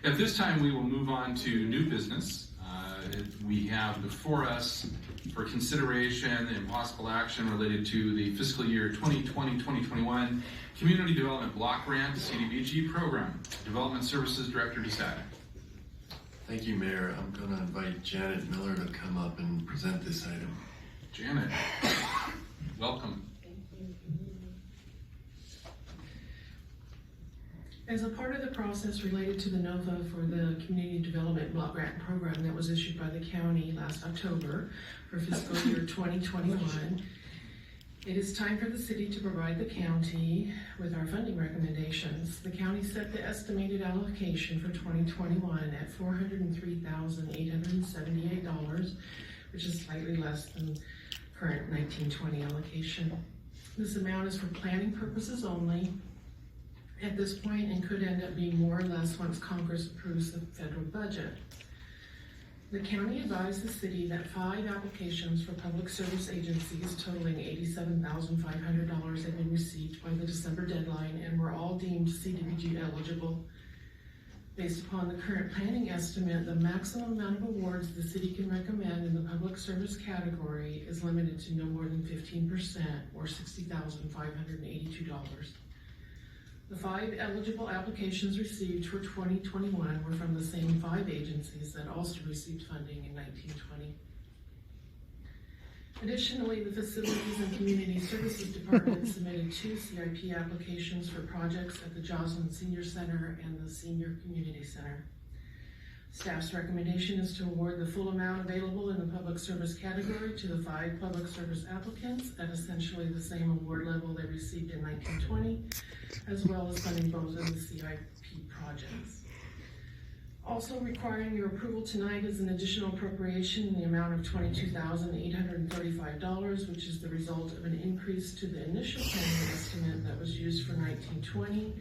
At this time, we will move on to new business. We have before us for consideration and possible action related to the fiscal year 2020-2021 Community Development Block Grant CDBG Program. Development Services Director DeSack. Thank you, Mayor. I'm going to invite Janet Miller to come up and present this item. Janet, welcome. As a part of the process related to the NOFA for the Community Development Block Grant Program that was issued by the county last October for fiscal year 2021, it is time for the city to provide the county with our funding recommendations. The county set the estimated allocation for 2021 at $403,878, which is slightly less than current 1920 allocation. This amount is for planning purposes only at this point and could end up being more or less once Congress approves the federal budget. The county advised the city that 5 applications for public service agencies totaling $87,500 had been received by the December deadline and were all deemed CDBG eligible. Based upon the current planning estimate, the maximum amount of awards the city can recommend in the public service category is limited to no more than 15%, or $60,582. The 5 eligible applications received for 2021 were from the same 5 agencies that also received funding in 1920. Additionally, the Facilities and Community Services Department submitted 2 CIP applications for projects at the Joslyn Senior Center and the Senior Community Center. Staff's recommendation is to award the full amount available in the public service category to the 5 public service applicants at essentially the same award level they received in 1920, as well as funding both of the CIP projects. Also requiring your approval tonight is an additional appropriation in the amount of $22,835, which is the result of an increase to the initial planning estimate that was used for 1920.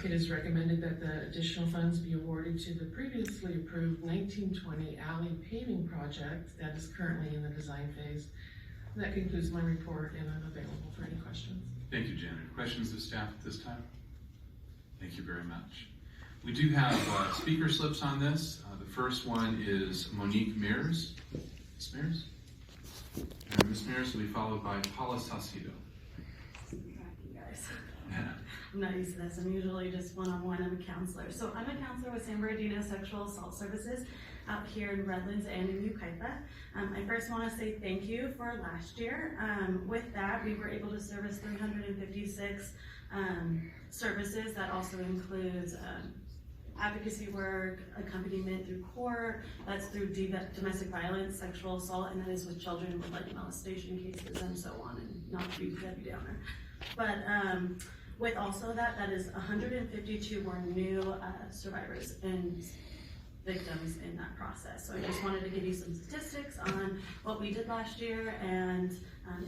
It is recommended that the additional funds be awarded to the previously approved 1920 alley paving project that is currently in the design phase. That concludes my report, and I'm available for any questions. Thank you, Janet. Questions of staff at this time? Thank you very much. We do have speaker slips on this. The first one is Monique Mears. Ms. Mears? And Ms. Mears will be followed by Paula Salcido. You guys. Nice. I'm usually just one-on-one. I'm a counselor. So I'm a counselor with San Bernardino Sexual Assault Services out here in Redlands and in Yucaipa. I first want to say thank you for last year. With that, we were able to service 356 services. That also includes advocacy work, accompaniment through court, that's through domestic violence, sexual assault, and that is with children with like molestation cases and so on, and not to be Debbie Downer. But with also that is 152 more new survivors and victims in that process. So I just wanted to give you some statistics on what we did last year, and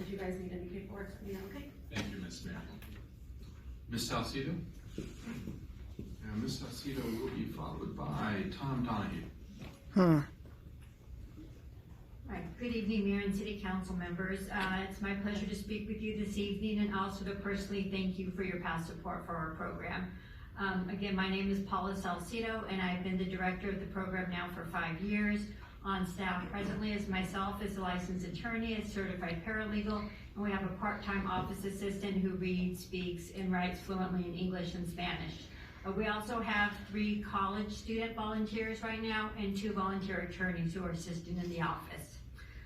if you guys need any paperwork, let me know, okay? Thank you, Ms. Mayor. Ms. Salcido? And Ms. Salcido will be followed by Tom Donahue. Right. Good evening, Mayor and City Council members. It's my pleasure to speak with you this evening and also to personally thank you for your past support for our program. Again, my name is Paula Salcido, and I've been the director of the program now for 5 years. On staff presently is myself as a licensed attorney, a certified paralegal, and we have a part-time office assistant who reads, speaks, and writes fluently in English and Spanish. We also have 3 college student volunteers right now and 2 volunteer attorneys who are assisting in the office.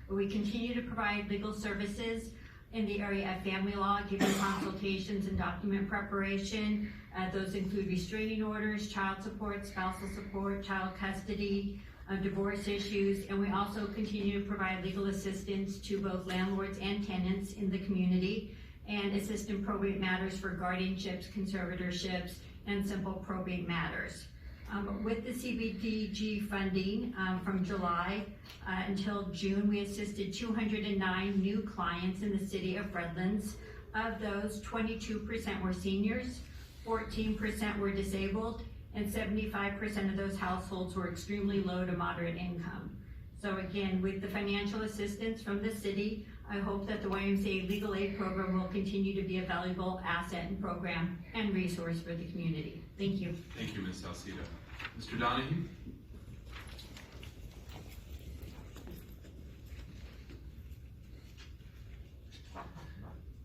We continue to provide legal services in the area of family law, giving consultations and document preparation. Those include restraining orders, child support, spousal support, child custody, divorce issues, and we also continue to provide legal assistance to both landlords and tenants in the community and assist in probate matters for guardianships, conservatorships, and simple probate matters. With the CBDG funding from July until June, we assisted 209 new clients in the city of Redlands. Of those, 22% were seniors, 14% were disabled, and 75% of those households were extremely low to moderate income. So again, with the financial assistance from the city, I hope that the YMCA Legal Aid Program will continue to be a valuable asset and program and resource for the community. Thank you. Thank you, Ms. Salcido. Mr. Donahue?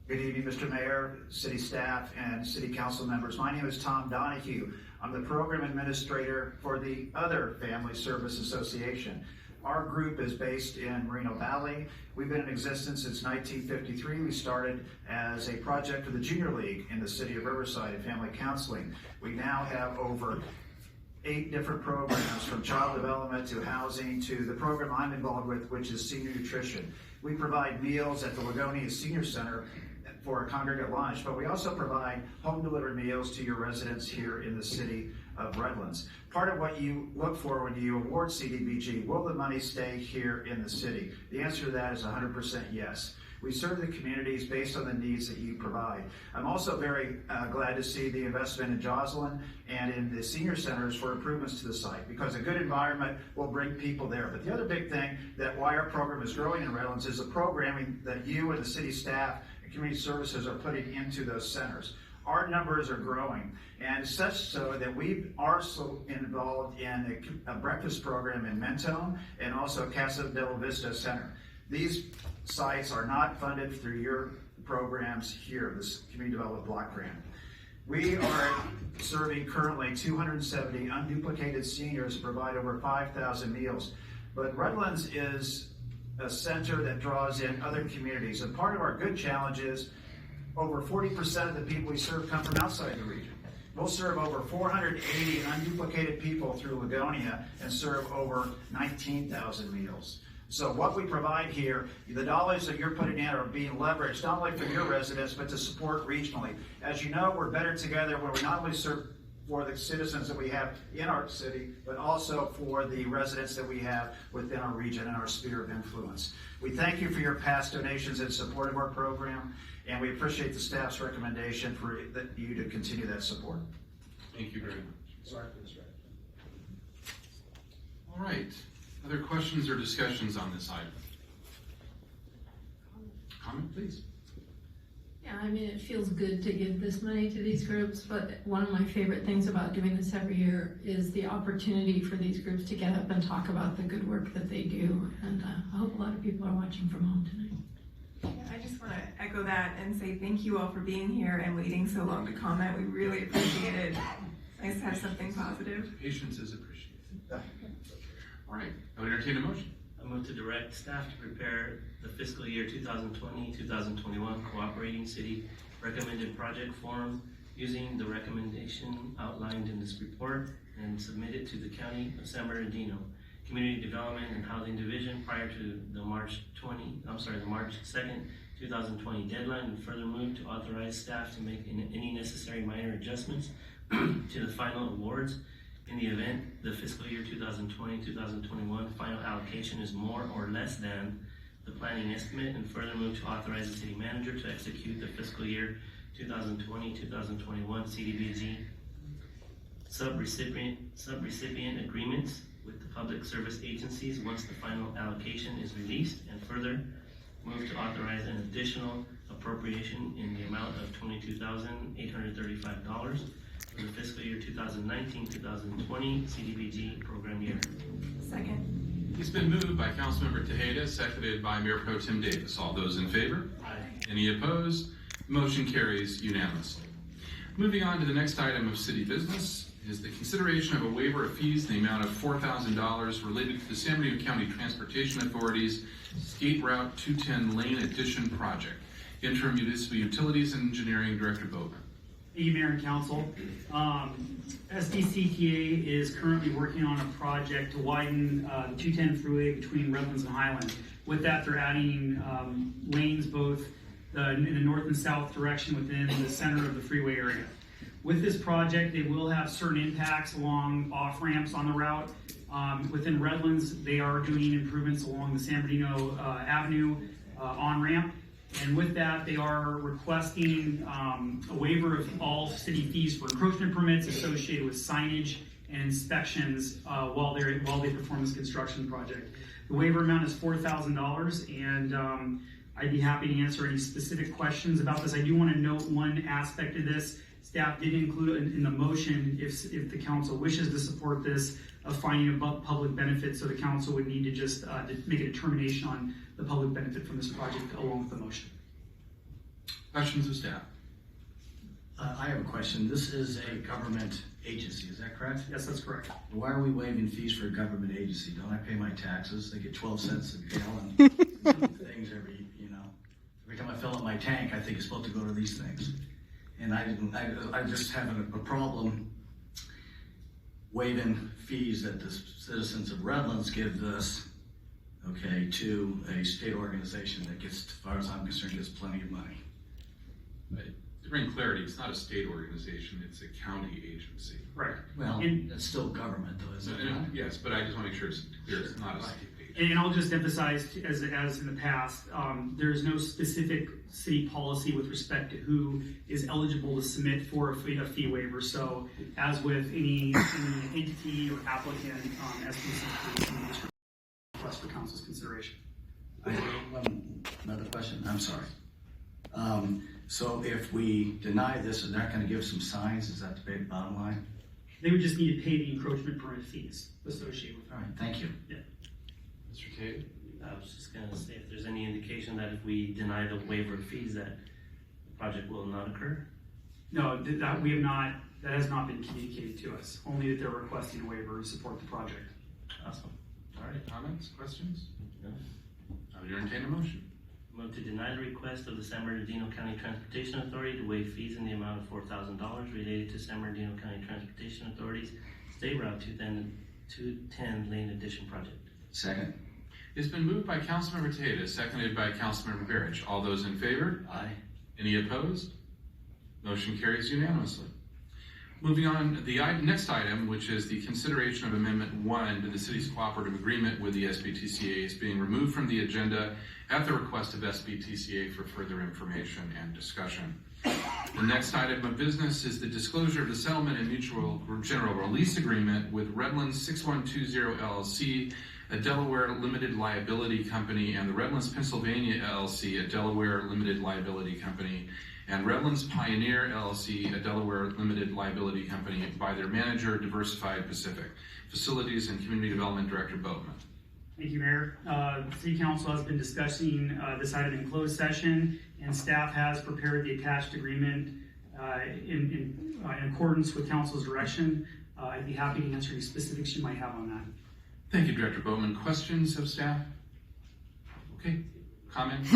Good evening, Mr. Mayor, city staff, and city council members. My name is Tom Donahue. I'm the program administrator for the Other Family Service Association. Our group is based in Moreno Valley. We've been in existence since 1953. We started as a project for the Junior League in the city of Riverside in family counseling. We now have over 8 different programs, from child development to housing to the program I'm involved with, which is senior nutrition. We provide meals at the Lagonia Senior Center for a congregate lunch, but we also provide home delivered meals to your residents here in the city of Redlands. Part of what you look for when you award CDBG, will the money stay here in the city? The answer to that is 100% yes. We serve the communities based on the needs that you provide. I'm also very glad to see the investment in Joslyn and in the senior centers for improvements to the site, because a good environment will bring people there. But the other big thing that why our program is growing in Redlands is the programming that you and the city staff and community services are putting into those centers. Our numbers are growing, and such so that we are so involved in a breakfast program in Mentone and also Casa del Vista Center. These sites are not funded through your programs here, this Community Development Block Grant. We are serving currently 270 unduplicated seniors and provide over 5,000 meals. But Redlands is a center that draws in other communities, and part of our good challenge is over 40% of the people we serve come from outside the region. We'll serve over 480 unduplicated people through Lagonia and serve over 19,000 meals. So what we provide here, the dollars that you're putting in are being leveraged not only for your residents, but to support regionally. As you know, we're better together where we not only serve for the citizens that we have in our city, but also for the residents that we have within our region and our sphere of influence. We thank you for your past donations in support of our program, and we appreciate the staff's recommendation for you to continue that support. Thank you very much. Sorry for this. All right. Other questions or discussions on this item? Comment, please. Yeah, I mean, it feels good to give this money to these groups, but one of my favorite things about doing this every year is the opportunity for these groups to get up and talk about the good work that they do. And I hope a lot of people are watching from home tonight. Yeah, I just want to echo that and say thank you all for being here and waiting so long to comment. We really appreciate it. It's nice to have something positive. Patience is appreciated. All right, I would entertain a motion. I move to direct staff to prepare the fiscal year 2020-2021 cooperating city recommended project form using the recommendation outlined in this report and submit it to the County of San Bernardino Community Development and Housing Division prior to the March 2nd, 2020 deadline, and further move to authorize staff to make any necessary minor adjustments to the final awards in the event the fiscal year 2020-2021 final allocation is more or less than the planning estimate, and further move to authorize the city manager to execute the fiscal year 2020-2021 CDBG subrecipient agreements with the public service agencies once the final allocation is released, and further move to authorize an additional appropriation in the amount of $22,835 for the fiscal year 2019-2020 CDBG program year. Second. It's been moved by Councilmember Tejeda, seconded by Mayor Pro Tem Davis. All those in favor? Aye. Any opposed? Motion carries unanimously. Moving on to the next item of city business is the consideration of a waiver of fees in the amount of $4,000 related to the San Bernardino County Transportation Authority's Skate Route 210 Lane Addition Project. Interim Municipal Utilities and Engineering Director Bowman. Thank you, Mayor and Council. SDCTA is currently working on a project to widen the 210 freeway between Redlands and Highland. With that, they're adding lanes both in the north and south direction within the center of the freeway area. With this project, they will have certain impacts along off-ramps on the route. Within Redlands, they are doing improvements along the San Bernardino Avenue on-ramp. And with that, they are requesting a waiver of all city fees for encroachment permits associated with signage and inspections while they perform this construction project. The waiver amount is $4,000, and I'd be happy to answer any specific questions about this. I do want to note one aspect of this. Staff did include in the motion, if the council wishes to support this, a finding of public benefit, so the council would need to just to make a determination on the public benefit from this project along with the motion. Questions of staff? I have a question. This is a government agency, is that correct? Yes, that's correct. Why are we waiving fees for a government agency? Don't I pay my taxes? They get 12 cents a gallon things every time I fill up my tank, I think it's supposed to go to these things. And I just have a problem waiving fees that the citizens of Redlands give us, okay, to a state organization that gets, as far as I'm concerned, gets plenty of money. Right. To bring clarity, it's not a state organization, it's a county agency. Right. Well, it's still government though, isn't it? Yes, but I just want to make sure it's clear it's not a state agency. And I'll just emphasize, as in the past, there is no specific city policy with respect to who is eligible to submit for a fee waiver. So, as with any entity or applicant, SBC request for council's consideration. I have another question. I'm sorry. So if we deny this, are they not going to give some signs? Is that the big bottom line? They would just need to pay the encroachment permit fees associated with it. All right, thank you. Yeah. Mr. Cade? I was just gonna say, if there's any indication that if we deny the waiver of fees, that the project will not occur? No, that has not been communicated to us. Only that they're requesting a waiver to support the project. Awesome. All right, comments, questions? No? I would entertain a motion. Move to deny the request of the San Bernardino County Transportation Authority to waive fees in the amount of $4,000 related to San Bernardino County Transportation Authority's State Route 210 Lane Addition Project. Second. It's been moved by Councilmember Tejeda, seconded by Councilmember Barrich. All those in favor? Aye. Any opposed? Motion carries unanimously. Moving on, the next item, which is the consideration of Amendment 1 to the city's cooperative agreement with the SBTCA, is being removed from the agenda at the request of SBTCA for further information and discussion. The next item of business is the disclosure of the settlement and mutual general release agreement with Redlands 6120 LLC, a Delaware limited liability company, and the Redlands, Pennsylvania LLC, a Delaware limited liability company, and Redlands Pioneer LLC, a Delaware limited liability company, by their manager, Diversified Pacific. Facilities and Community Development Director Boatman. Thank you, Mayor. City Council has been discussing this item in closed session, and staff has prepared the attached agreement in accordance with Council's direction. I'd be happy to answer any specifics you might have on that. Thank you, Director Boatman. Questions of staff? Okay, comment?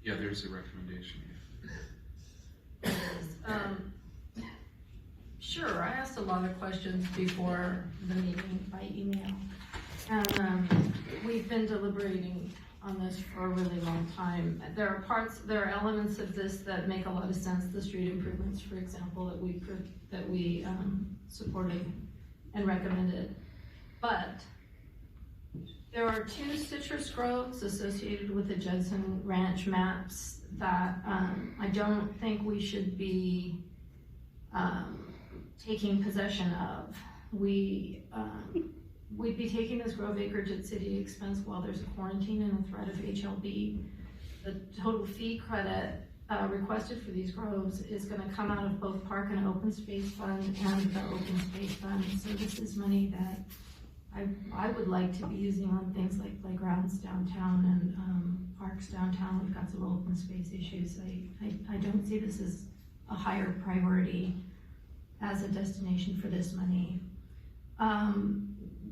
Yeah, there's a recommendation. Sure, I asked a lot of questions before the meeting by email. And we've been deliberating on this for a really long time. There are elements of this that make a lot of sense. The street improvements, for example, that we supported and recommended. But there are 2 citrus groves associated with the Judson Ranch maps that I don't think we should be taking possession of. We'd be taking this grove acreage at city expense while there's a quarantine and a threat of HLB. The total fee credit requested for these groves is going to come out of both Park and Open Space Fund and the Open Space Fund. So this is money that I would like to be using on things like playgrounds downtown and parks downtown. We've got some open space issues. I don't see this as a higher priority as a destination for this money.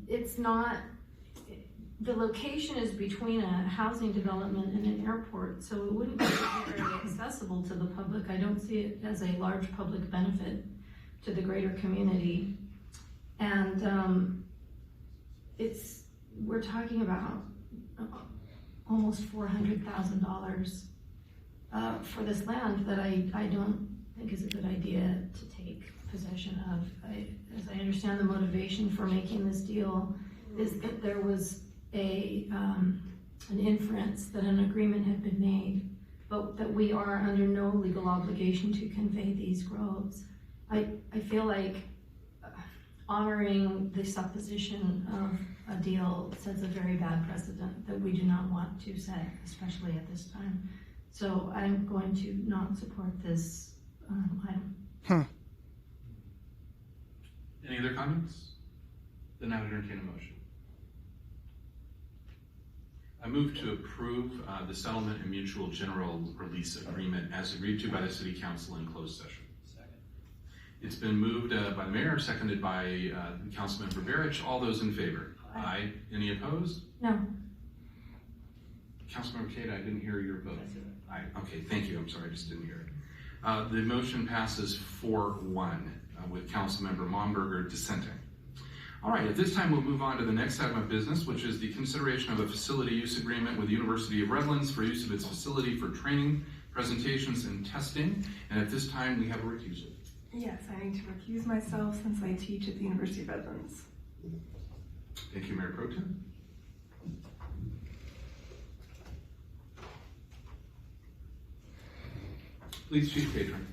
It's not, the location is between a housing development and an airport, so it wouldn't be very accessible to the public. I don't see it as a large public benefit to the greater community. And we're talking about almost $400,000 for this land that I don't think is a good idea to take possession of. As I understand, the motivation for making this deal is that there was an inference that an agreement had been made, but that we are under no legal obligation to convey these groves. I feel like honoring the supposition of a deal sets a very bad precedent that we do not want to set, especially at this time. So I'm going to not support this item. Any other comments? Then I would entertain a motion. I move to approve the settlement and mutual general release agreement as agreed to by the City Council in closed session. Second. It's been moved by the mayor, seconded by Councilmember Barrich. All those in favor? Aye. Any opposed? No. Councilmember Cade, I didn't hear your vote. Aye. Okay, thank you. I'm sorry, I just didn't hear it. The motion passes 4-1 with Councilmember Momberger dissenting. All right, at this time we'll move on to the next item of business, which is the consideration of a facility use agreement with the University of Redlands for use of its facility for training, presentations, and testing. And at this time we have a recusal. Yes, I need to recuse myself since I teach at the University of Redlands. Thank you, Mayor Pro Tem. Please, Chief Patron.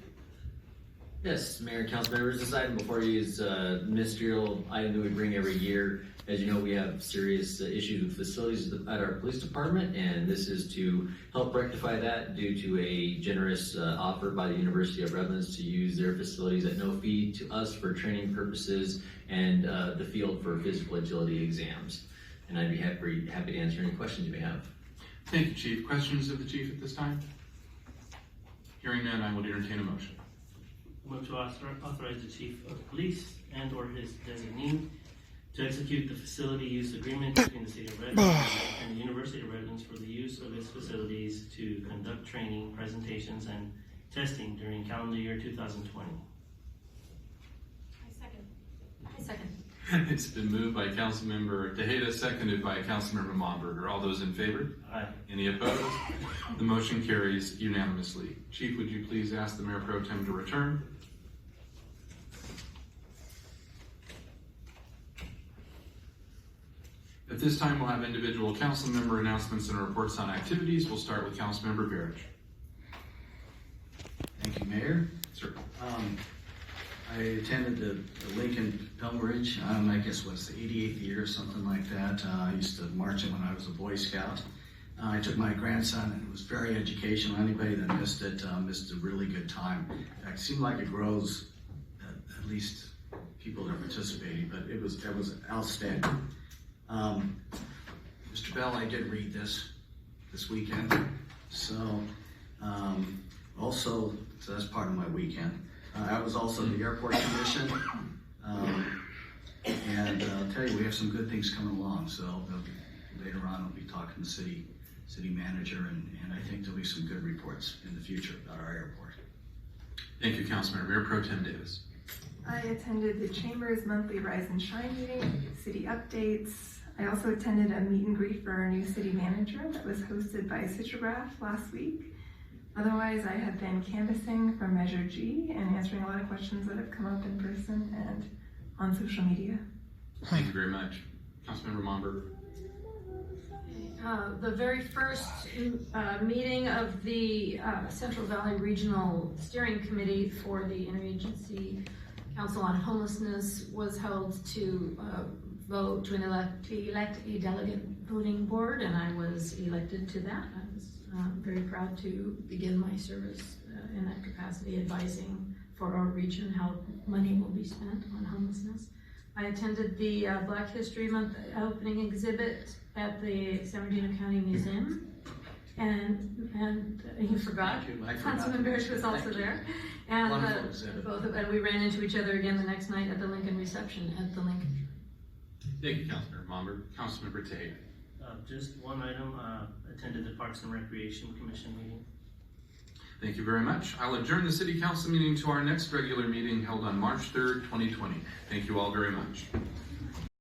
Yes, Mayor and Council members, this item before you is a ministerial item that we bring every year. As you know, we have serious issues with facilities at our police department, and this is to help rectify that due to a generous offer by the University of Redlands to use their facilities at no fee to us for training purposes and the field for physical agility exams. And I'd be happy to answer any questions you may have. Thank you, Chief. Questions of the Chief at this time? Hearing none, I will entertain a motion. Move to authorize the Chief of Police and/or his designee to execute the facility use agreement between the City of Redlands and the University of Redlands for the use of its facilities to conduct training, presentations, and testing during calendar year 2020. I second. It's been moved by Councilmember Tejeda, seconded by Councilmember Momberger. All those in favor? Aye. Any opposed? The motion carries unanimously. Chief, would you please ask the Mayor Pro Tem to return? At this time, we'll have individual council member announcements and reports on activities. We'll start with Councilmember Barrett. Thank you, Mayor. Sir. I attended the Lincoln Pilgrimage, I guess was the 88th year or something like that. I used to march it when I was a Boy Scout. I took my grandson and it was very educational. Anybody that missed it missed a really good time. In fact, it seemed like it grows, at least people that are participating, but it was outstanding. Mr. Bell, I did read this weekend. So that's part of my weekend. I was also the Airport Commission, and I'll tell you, we have some good things coming along. So later on, I'll be talking to the city manager, and I think there'll be some good reports in the future about our airport. Thank you, Councilmember. Mayor Pro Tem Davis. I attended the Chamber's monthly Rise and Shine meeting, city updates. I also attended a meet and greet for our new city manager that was hosted by Citrograph last week. Otherwise, I have been canvassing for Measure G and answering a lot of questions that have come up in person and on social media. Thank you very much. Councilmember Momberger. The very first meeting of the Central Valley Regional Steering Committee for the Interagency Council on Homelessness was held to vote to elect a delegate voting board, and I was elected to that. I was very proud to begin my service in that capacity, advising for our region how money will be spent on homelessness. I attended the Black History Month opening exhibit at the San Bernardino County Museum, and you forgot. Councilman Barrett was also there, and and we ran into each other again the next night at the Lincoln reception at the Lincoln. Thank you, Councilmember Momberger. Councilmember Tejeda. Just one item, attended the Parks and Recreation Commission meeting. Thank you very much. I'll adjourn the City Council meeting to our next regular meeting held on March 3rd, 2020. Thank you all very much.